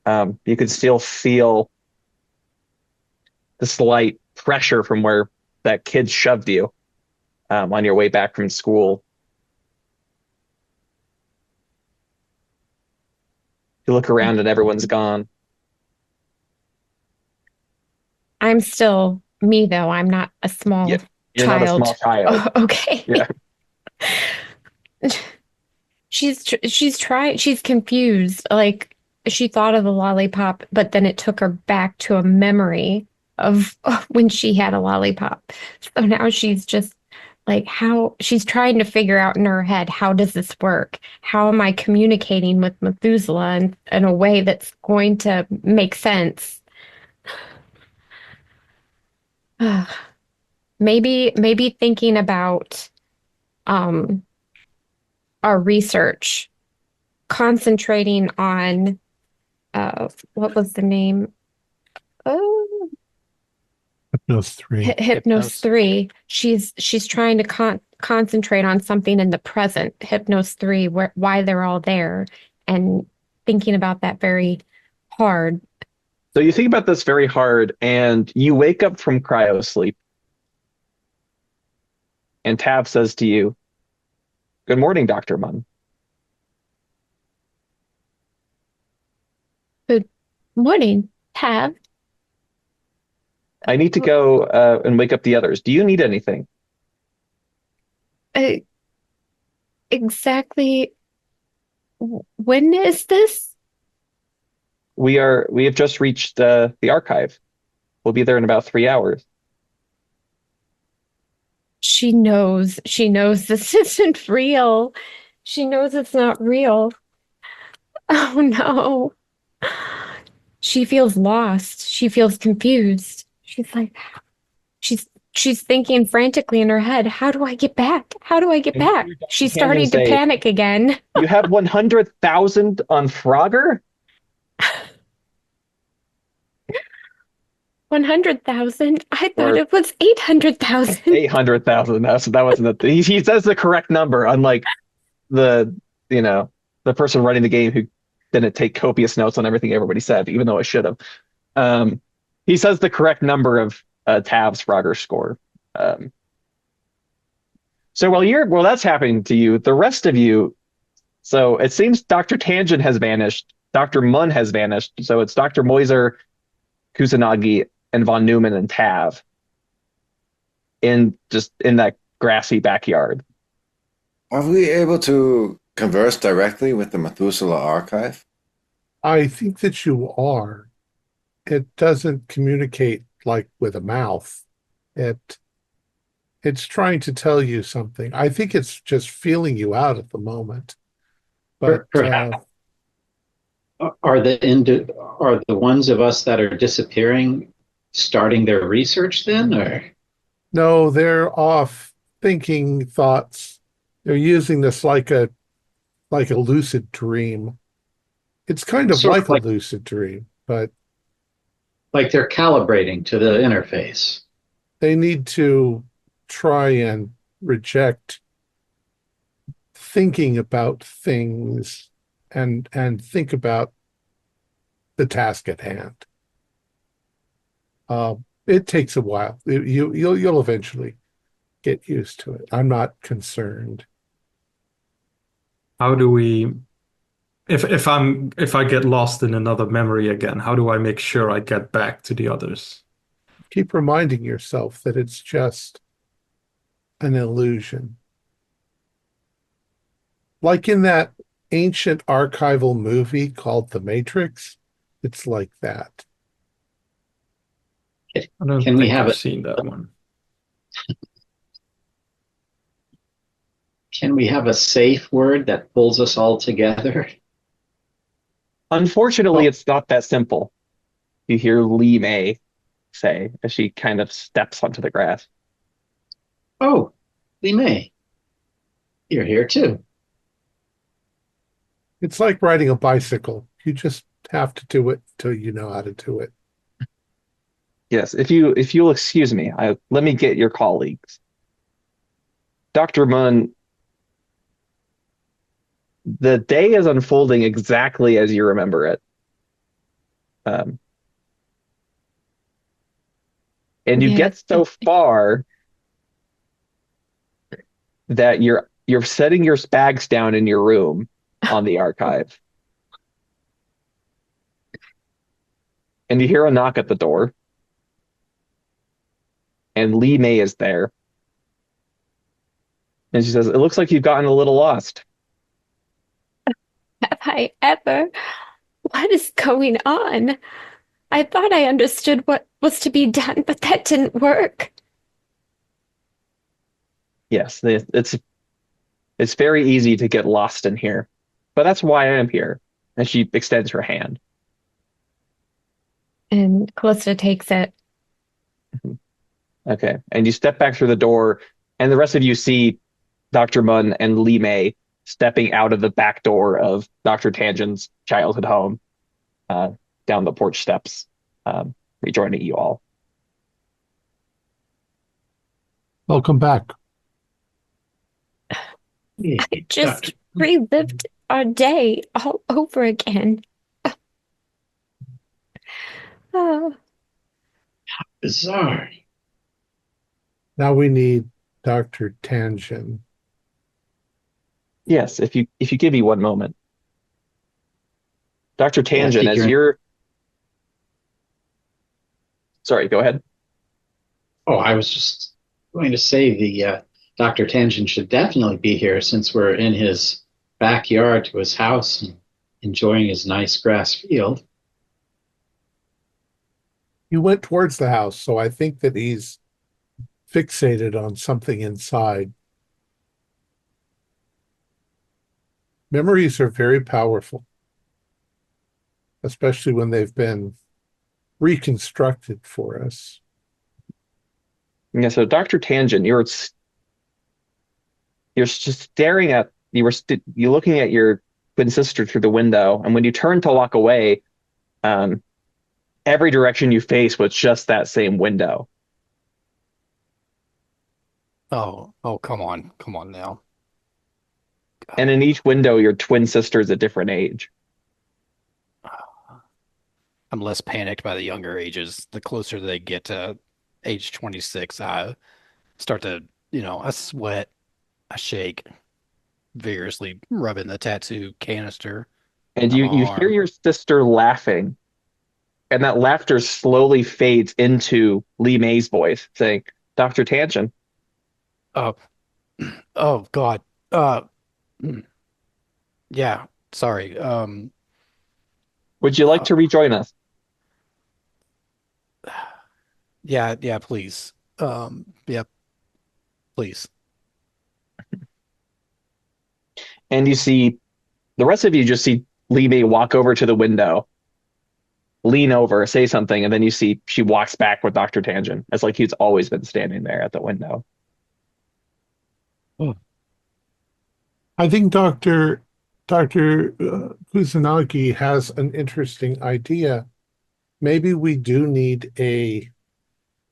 You can still feel the slight pressure from where that kid shoved you on your way back from school. You look around and everyone's gone.
I'm still me, though. I'm not a small
Yeah, you're
child.
not a small child.
Oh, okay.
Yeah.
She's trying, she's confused. Like, she thought of the lollipop, but then it took her back to a memory of when she had a lollipop. So now she's just like, how she's trying to figure out in her head, how does this work? How am I communicating with Methuselah in a way that's going to make sense? Maybe thinking about our research, concentrating on what was the name? Oh,
Hypnos 3.
Hypnos 3. She's trying to concentrate on something in the present, Hypnos 3, why they're all there, and thinking about that very hard.
So you think about this very hard, and you wake up from cryo sleep. And Tav says to you, "Good morning, Dr. Munn."
Good morning, Tab.
I need to go and wake up the others. Do you need anything?
Exactly when is this?
We have just reached the archive. We'll be there in about 3 hours.
She knows this isn't real. She knows it's not real. Oh no. She feels lost. She feels confused. She's like, she's thinking frantically in her head, how do I get back? How do I get back? She's starting to panic again.
You have 100,000 on Frogger?
100,000? I thought it was 800,000.
800,000. That wasn't he says the correct number, unlike the person running the game who didn't take copious notes on everything everybody said, even though I should have. He says the correct number of Tav's Frogger score. So while that's happening to you, the rest of you, so it seems Dr. Tangent has vanished, Dr. Munn has vanished, so it's Dr. Moiser, Kusanagi, and von Neumann and Tav in that grassy backyard.
Are we able to converse directly with the Methuselah Archive?
I think that you are. It doesn't communicate like with a mouth. It's trying to tell you something. I think it's just feeling you out at the moment. But
perhaps are the ones of us that are disappearing starting their research then, or
no, they're off thinking thoughts. They're using this like a lucid dream. It's kind of like a lucid dream, but
like they're calibrating to the interface.
They need to try and reject thinking about things and think about the task at hand. It takes a while. You'll eventually get used to it. I'm not concerned.
How do we, if I get lost in another memory again, how do I make sure I get back to the others?
Keep reminding yourself that it's just an illusion. Like in that ancient archival movie called The Matrix, it's like that.
I don't think I've seen that one.
Can we have a safe word that pulls us all together?
Unfortunately, it's not that simple. You hear Lee May say as she kind of steps onto the grass.
Oh, Lee May, you're here too.
It's like riding a bicycle. You just have to do it till you know how to do it.
Yes, if you'll excuse me, let me get your colleagues. Dr. Munn, the day is unfolding exactly as you remember it. And you get so far that you're setting your bags down in your room on the archive. And you hear a knock at the door. And Lee May is there. And she says, "It looks like you've gotten a little lost."
Have I ever? What is going on? I thought I understood what was to be done, but that didn't work.
Yes, it's very easy to get lost in here. But that's why I am here. And she extends her hand.
And Callista takes it.
Okay. And you step back through the door, and the rest of you see Dr. Munn and Lee May stepping out of the back door of Dr. Tangent's childhood home, down the porch steps, rejoining you all.
Welcome back.
I just relived our day all over again. Oh,
Bizarre.
Now we need Dr. Tangen.
Yes, if you give me one moment. Dr.
Yeah, I
Tangen,
think
as
you're.
you're sorry, go ahead.
Oh, I was just going to say the Dr. Tangent should definitely be here since we're in his backyard to his house and enjoying his nice grass field.
He went towards the house, so I think that he's fixated on something inside. Memories are very powerful, especially when they've been reconstructed for us.
Yeah, so Dr. Tangen, you're just staring at you're looking at your twin sister through the window, and when you turn to walk away, every direction you face was just that same window.
Oh, come on now.
And in each window, your twin sister is a different age.
I'm less panicked by the younger ages. The closer they get to age 26, I start to, I sweat, I shake, vigorously rubbing the tattoo canister
And
on my
you hear
arm.
your sister laughing, and that laughter slowly fades into Lee May's voice saying, Dr. Tangen,
Oh, oh God. Uh, mm, yeah, sorry.
would you like
Uh,
to rejoin us?
yeah, please. Yeah, please.
And you see the rest of you just see Lee May walk over to the window, lean over, say something, and then you see she walks back with Dr. Tangen. It's like he's always been standing there at the window.
I think Dr. Kusanagi has an interesting idea. Maybe we do need a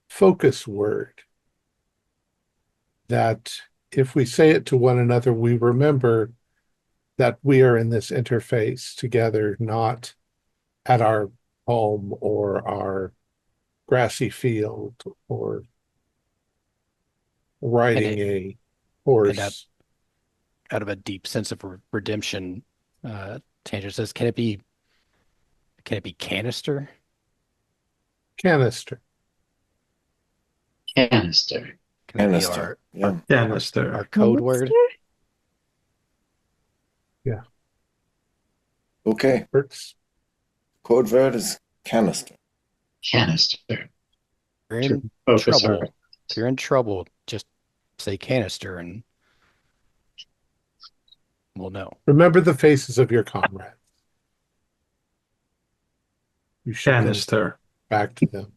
focus word that if we say it to one another, we remember that we are in this interface together, not at our home or our grassy field or
And
riding
it
a
and out,
horse.
out of a deep sense of redemption, Tangent says, can it be canister?
Canister.
Canister.
Can that be
Canister. Yeah.
Canister.
our code word?
monster?
Yeah,
Okay.
works.
Code word is canister.
Canister.
You're
To
in
focus
trouble.
our.
If you're in trouble, just say canister and we'll know.
Remember the faces of your comrades. You should go
Canister.
back to them.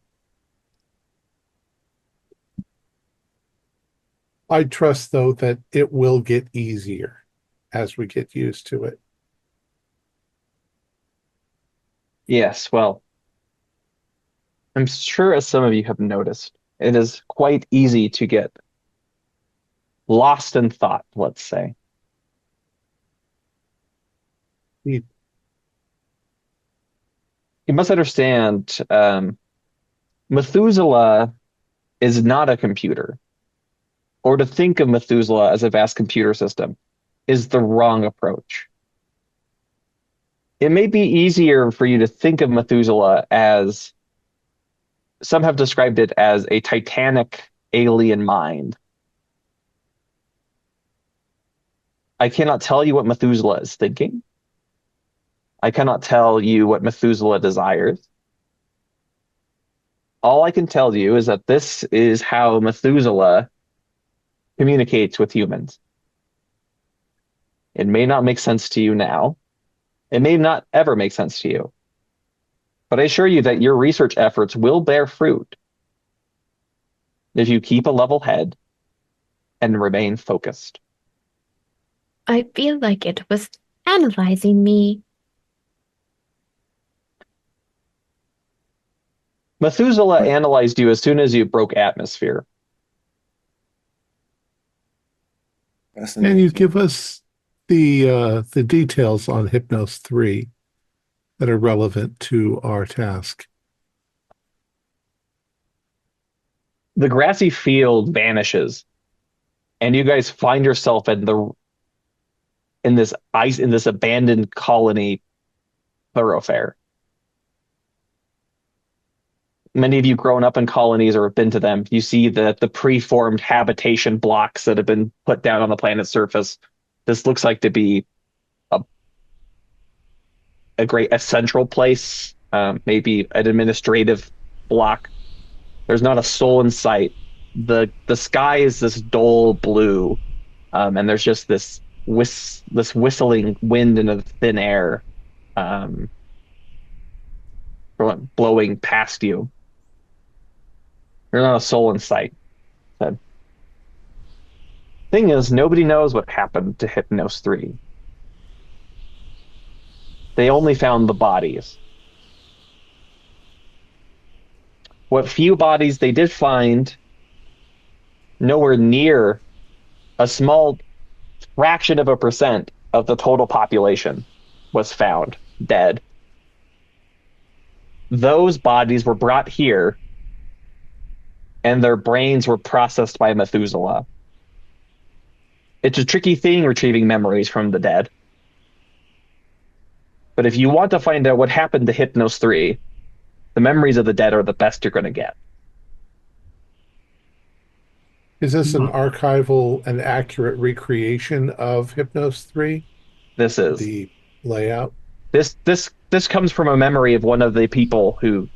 I trust, though, that it will get easier as we get used to it.
Yes, well, I'm sure as some of you have noticed, it is quite easy to get lost in thought, let's say.
You-
You must understand, Methuselah is not a computer, or to think of Methuselah as a vast computer system is the wrong approach. It may be easier for you to think of Methuselah as some have described it as a titanic alien mind. I cannot tell you what Methuselah is thinking. I cannot tell you what Methuselah desires. All I can tell you is that this is how Methuselah communicates with humans. It may not make sense to you now. It may not ever make sense to you. But I assure you that your research efforts will bear fruit if you keep a level head and remain focused.
I feel like it was analyzing me.
Methuselah analyzed you as soon as you broke atmosphere.
Can you
Fascinating.
give us the details on Hypnos 3 that are relevant to our task?
the grassy field vanishes, and you guys find yourself in this abandoned colony thoroughfare. Many of you grown up in colonies or have been to them. You see the preformed habitation blocks that have been put down on the planet's surface. This looks like to be a central place, maybe an administrative block. There's not a soul in sight. The sky is this dull blue, and there's just this whistling wind in the thin air, blowing past you. There's not a soul in sight. Said. Thing is, nobody knows what happened to Hypnos 3. They only found the bodies. What few bodies they did find, nowhere near a small fraction of a percent of the total population was found dead. Those bodies were brought here, and their brains were processed by Methuselah. It's a tricky thing retrieving memories from the dead. But if you want to find out what happened to Hypnos 3, the memories of the dead are the best you're going to get.
Is this an archival and accurate recreation of Hypnos 3?
This is.
The layout?
This comes from a memory of one of the people who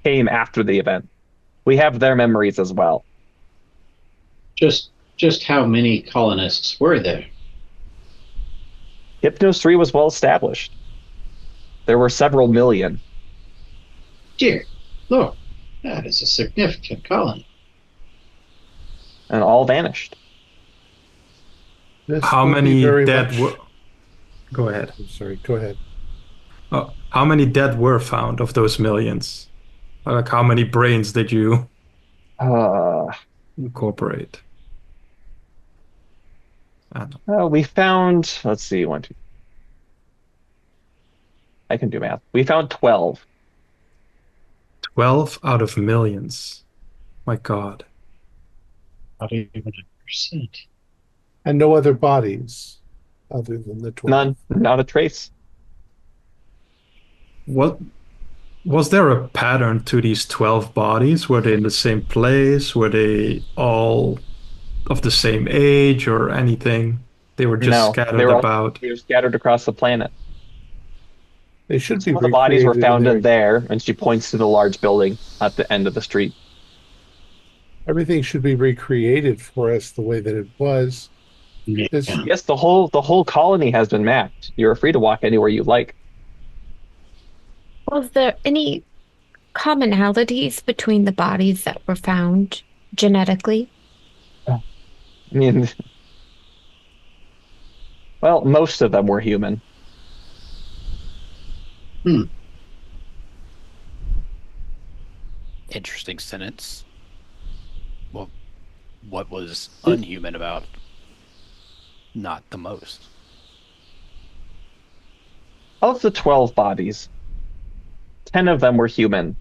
came after the event. We have their memories as well.
Just how many colonists were there?
Hypnos 3 was well established. There were several million.
Dear Lord, that is a significant colony.
And all vanished.
How many dead were... Go ahead.
I'm sorry, go ahead.
How many dead were found of those millions? Like, how many brains did you incorporate?
We found, let's see, 1, 2. I can do math. We found 12.
12 out of millions. My God.
Not even a percent.
And no other bodies other than the 12?
None. Not a trace.
What was there a pattern to these 12 bodies? Were they in the same place? Were they all of the same age or anything? They were just scattered about.
They were scattered across the planet.
They should be.
Some of the bodies were found in there, and she points to the large building at the end of the street.
Everything should be recreated for us the way that it was.
Yeah.
Yes, the whole colony has been mapped. You're free to walk anywhere you like.
Was there any commonalities between the bodies that were found genetically?
I mean, well, most of them were human.
Interesting sentence. Well, what was unhuman about not the most?
Of the 12 bodies, 10 of them were human.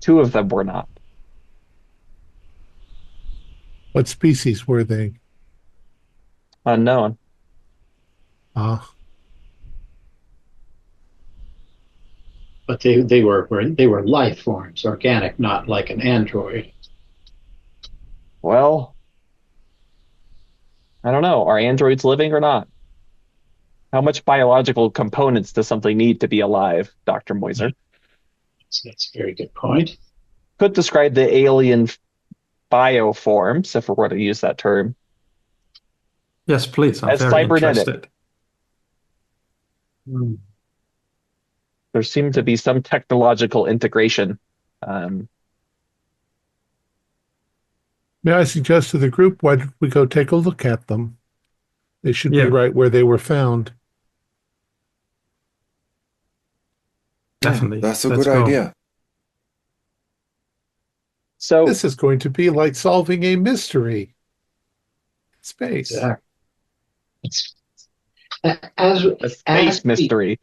2 of them were not.
What species were they?
Unknown.
But they were life forms, organic, not like an android.
Well, I don't know. Are androids living or not? How much biological components does something need to be alive, Dr. Moiser?
That's a very good point.
Could describe the alien bioforms, if we were to use that term.
Yes, please. I'm
As
very
cybernetic.
interested.
There seemed to be some technological integration.
May I suggest to the group, why don't we go take a look at them? They should be right where they were found.
Definitely.
That's a
Let's
good
go.
idea.
So
This is going to be like solving a mystery. Space.
It's as
a space mystery.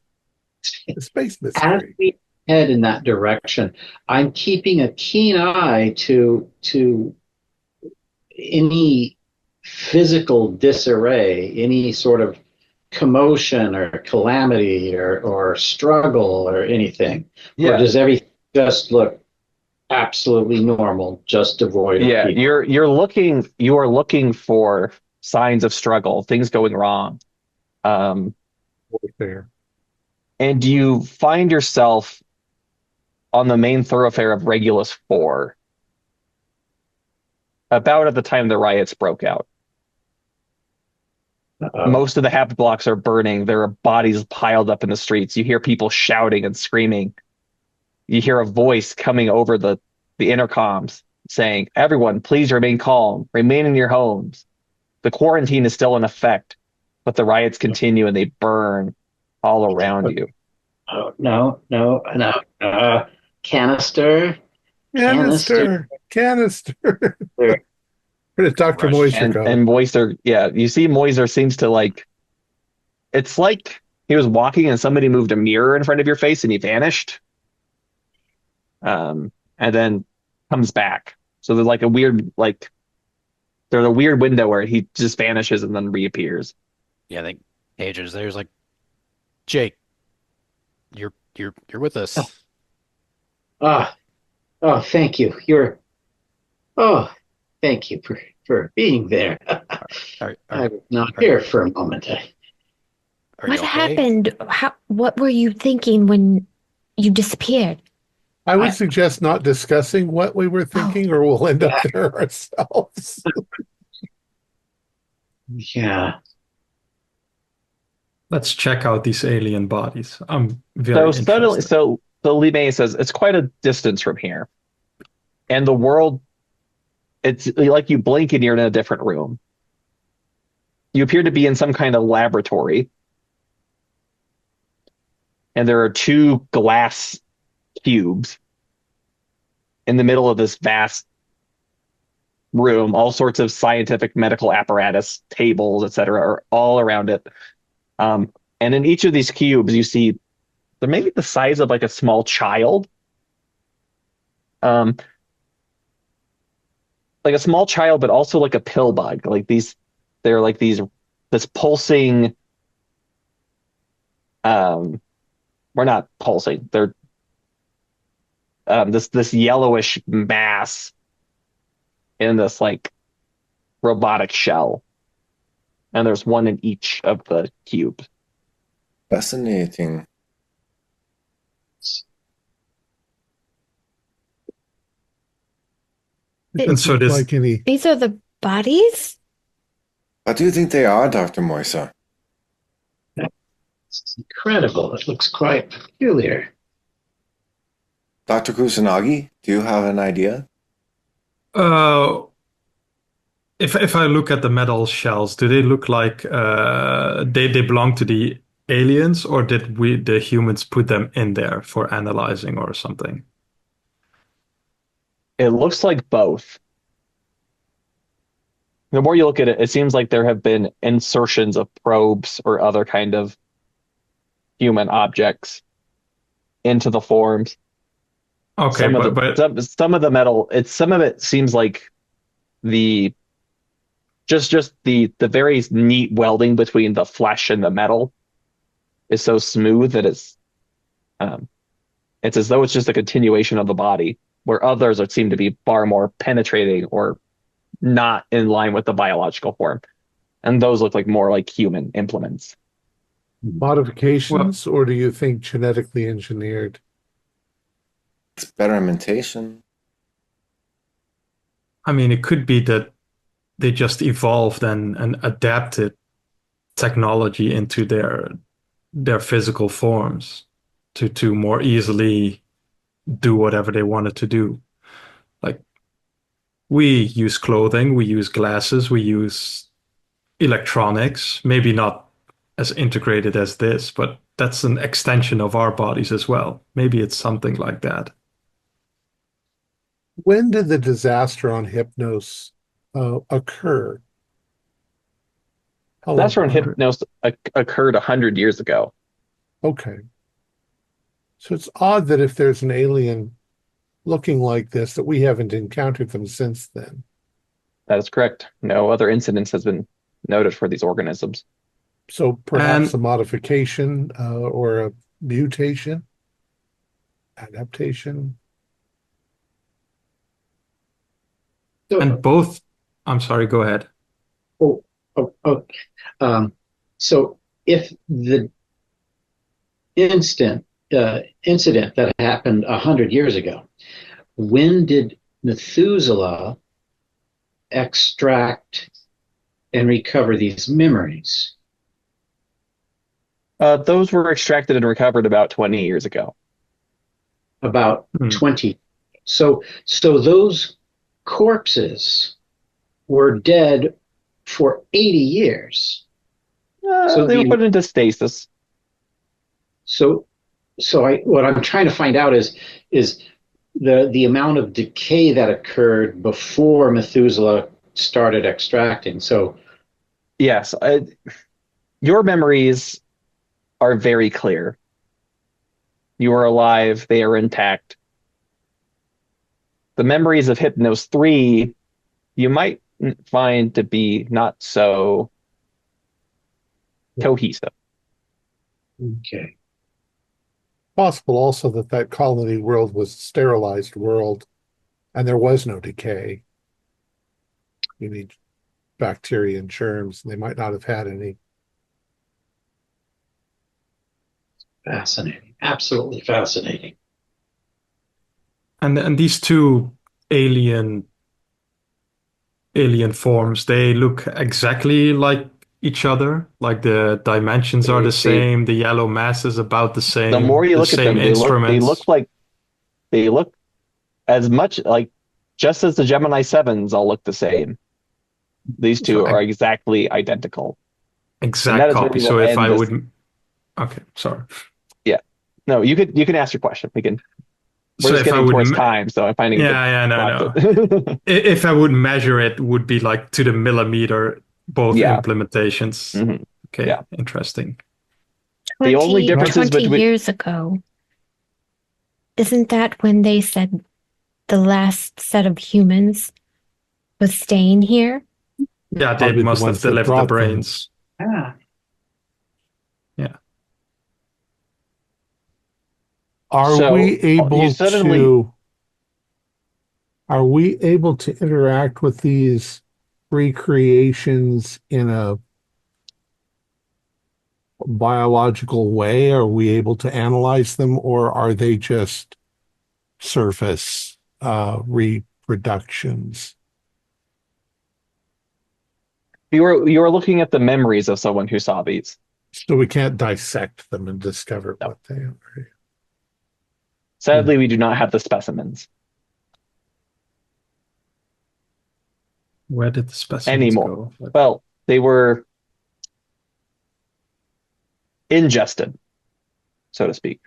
A space mystery.
head in that direction. I'm keeping a keen eye to any physical disarray, any sort of commotion or calamity or struggle or anything. Or
Yeah.
does everything just look absolutely normal, just devoid of
Yeah,
people?
you are looking for signs of struggle, things going wrong. Um,
There.
and you find yourself on the main thoroughfare of Regulus 4, about at the time the riots broke out.
Uh-oh.
Most of the habit blocks are burning. There are bodies piled up in the streets. You hear people shouting and screaming. You hear a voice coming over the intercoms saying, "Everyone, please remain calm. Remain in your homes. The quarantine is still in effect, but the riots continue and they burn all around you."
Oh, no. Canister.
Canister. Where did Dr.
Rush.
Moiser go?
And Moiser, yeah, you see Moiser seems to it's like he was walking and somebody moved a mirror in front of your face and he vanished. And then comes back. So there's there's a weird window where he just vanishes and then reappears.
Yeah, I think Pages there's like, Jake, you're with us.
Thank you. Thank you for being there. I was not here for a moment.
Are
What
you okay?
happened? What were you thinking when you disappeared?
I would suggest not discussing what we were thinking, or we'll end up there ourselves.
Yeah.
Let's check out these alien bodies. I'm very
So suddenly,
interested.
so Li Mei says it's quite a distance from here, and the world. It's like you blink and you're in a different room. You appear to be in some kind of laboratory, and there are two glass cubes in the middle of this vast room. All sorts of scientific medical apparatus, tables, etc., are all around it. And in each of these cubes, you see they're maybe the size of like a small child. Like a small child, but also like a pill bug. They're like this pulsing. We're not pulsing. They're this yellowish mass in this like robotic shell, and there's one in each of the cubes.
Fascinating.
And so this,
like any.
These are the bodies?
What do you think they are, Dr. Moiser?
It's incredible. It looks quite peculiar.
Dr. Kusanagi, do you have an idea?
if I look at the metal shells, do they look like they belong to the aliens, or did the humans put them in there for analyzing or something?
It looks like both. The more you look at it, it seems like there have been insertions of probes or other kind of human objects into the forms.
Okay,
Some of the metal, some of it seems like the very neat welding between the flesh and the metal is so smooth that it's as though it's just a continuation of the body, where others seem to be far more penetrating or not in line with the biological form. And those look like more like human implements.
Modifications, or do you think genetically engineered?
Experimentation.
I mean, it could be that they just evolved and adapted technology into their physical forms to more easily do whatever they wanted to do. Like, we use clothing, we use glasses, we use electronics, maybe not as integrated as this, but that's an extension of our bodies as well. Maybe it's something like that.
When did the disaster on Hypnos occur?
That's when Hypnos occurred 100 years ago.
Okay. So it's odd that if there's an alien looking like this, that we haven't encountered them since then.
That is correct. No other incidents has been noted for these organisms.
So perhaps
And
a modification or a mutation, adaptation.
and both. I'm sorry. Go ahead.
So if the incident that happened 100 years ago, when did Methuselah extract and recover these memories?
Those were extracted and recovered about 20 years ago.
About 20. So those corpses were dead for 80 years.
So they were put into stasis.
So what I'm trying to find out is the amount of decay that occurred before Methuselah started extracting. So
yes, your memories are very clear. You are alive. They are intact. The memories of Hypnos 3, you might find to be not so cohesive.
Okay.
Possible also that colony world was a sterilized world and there was no decay. You need bacteria and germs, and they might not have had any.
Fascinating. Absolutely fascinating.
And these two alien forms, they look exactly like each other. Like the dimensions are the same. The yellow mass is about the same.
The more you look at them, they look as much like, just as the Gemini 7s all look the same. These two are exactly identical.
Exact copy. So if I would, okay, sorry.
Yeah, no, you can ask your question. We're just getting towards time, so I'm finding
no. If I would measure it, would be like to the millimeter, both implementations.
Mm-hmm.
Okay, yeah. Interesting.
The only difference is
20 years ago, isn't that when they said the last set of humans was staying here?
Yeah, they must have delivered the brains.
Yeah.
Yeah.
Are we able to interact with these recreations in a biological way? Are we able to analyze them, or are they just surface reproductions?
You were looking at the memories of someone who saw these.
So we can't dissect them and discover what they are.
Sadly, we do not have the specimens.
Where did the specimens go?
Well, they were ingested, so to speak.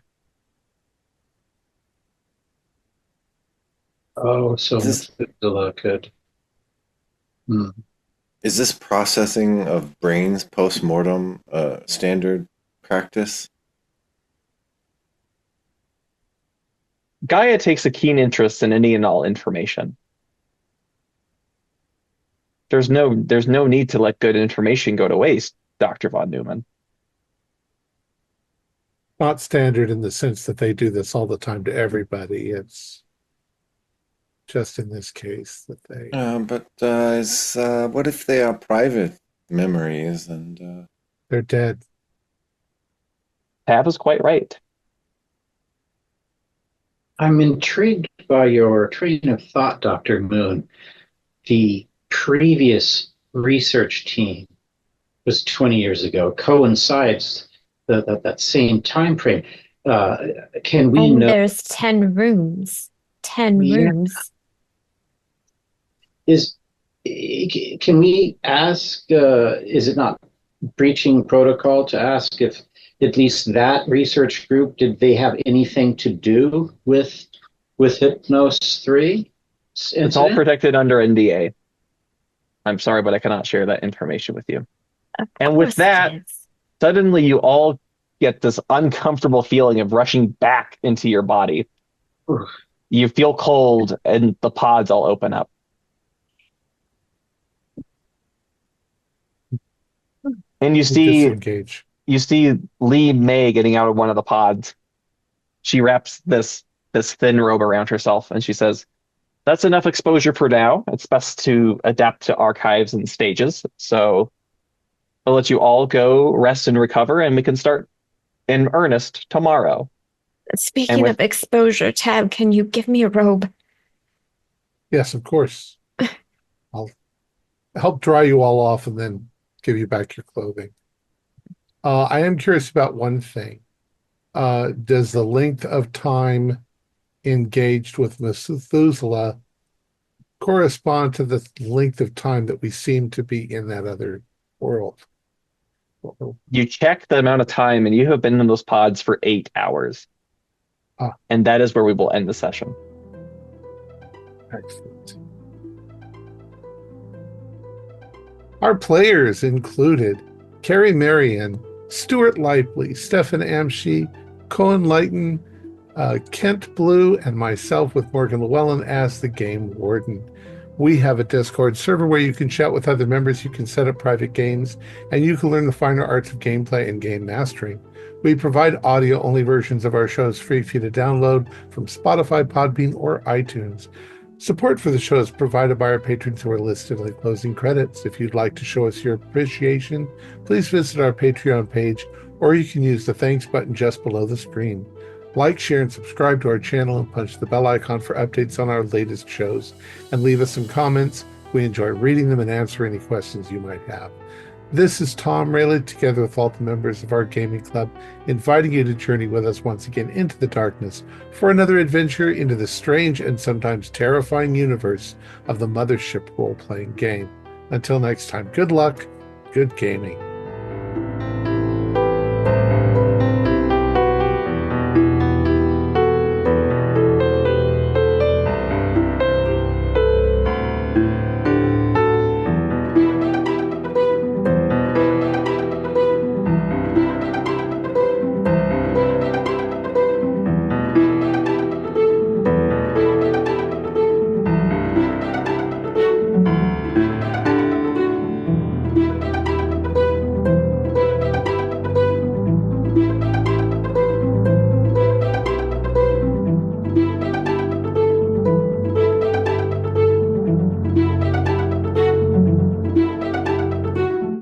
Oh, so Methuselah could.
Is this processing of brains post-mortem standard practice?
Gaia takes a keen interest in any and all information. There's no need to let good information go to waste, Dr. von Neumann.
Not standard in the sense that they do this all the time to everybody. It's just in this case that they...
what if they are private memories and...
They're dead.
Tab is quite right.
I'm intrigued by your train of thought, Dr. Moon. The previous research team was 20 years ago, coincides that same time frame. Can we know?
There's 10 rooms. 10 rooms.
Can we ask, is it not breaching protocol to ask if at least that research group, did they have anything to do with Hypnos 3?
It's all protected under NDA. I'm sorry, but I cannot share that information with you. And with that, suddenly you all get this uncomfortable feeling of rushing back into your body. You feel cold, and the pods all open up. And you see Lee May getting out of one of the pods. She wraps this thin robe around herself, and she says, "That's enough exposure for now. It's best to adapt to archives and stages. So I'll let you all go rest and recover, and we can start in earnest tomorrow."
Speaking of exposure, Tab, can you give me a robe?
Yes, of course. I'll help dry you all off and then give you back your clothing. I am curious about one thing. Does the length of time engaged with Methuselah correspond to the length of time that we seem to be in that other world?
You check the amount of time, and you have been in those pods for 8 hours. And that is where we will end the session.
Excellent. Our players included Carrie Marion, Stuart Lively, Stefan Amshi, Cohen Lighton, Kent Blue, and myself with Morgan Llewellyn as the game warden. We have a Discord server where you can chat with other members, you can set up private games, and you can learn the finer arts of gameplay and game mastering. We provide audio-only versions of our shows free for you to download from Spotify, Podbean, or iTunes. Support for the show is provided by our patrons who are listed in the closing credits. If you'd like to show us your appreciation, please visit our Patreon page, or you can use the thanks button just below the screen. Like, share, and subscribe to our channel, and punch the bell icon for updates on our latest shows. And leave us some comments. We enjoy reading them and answer any questions you might have. This is Thom Raley, together with all the members of our gaming club, inviting you to journey with us once again into the darkness for another adventure into the strange and sometimes terrifying universe of the Mothership role-playing game. Until next time, good luck, good gaming.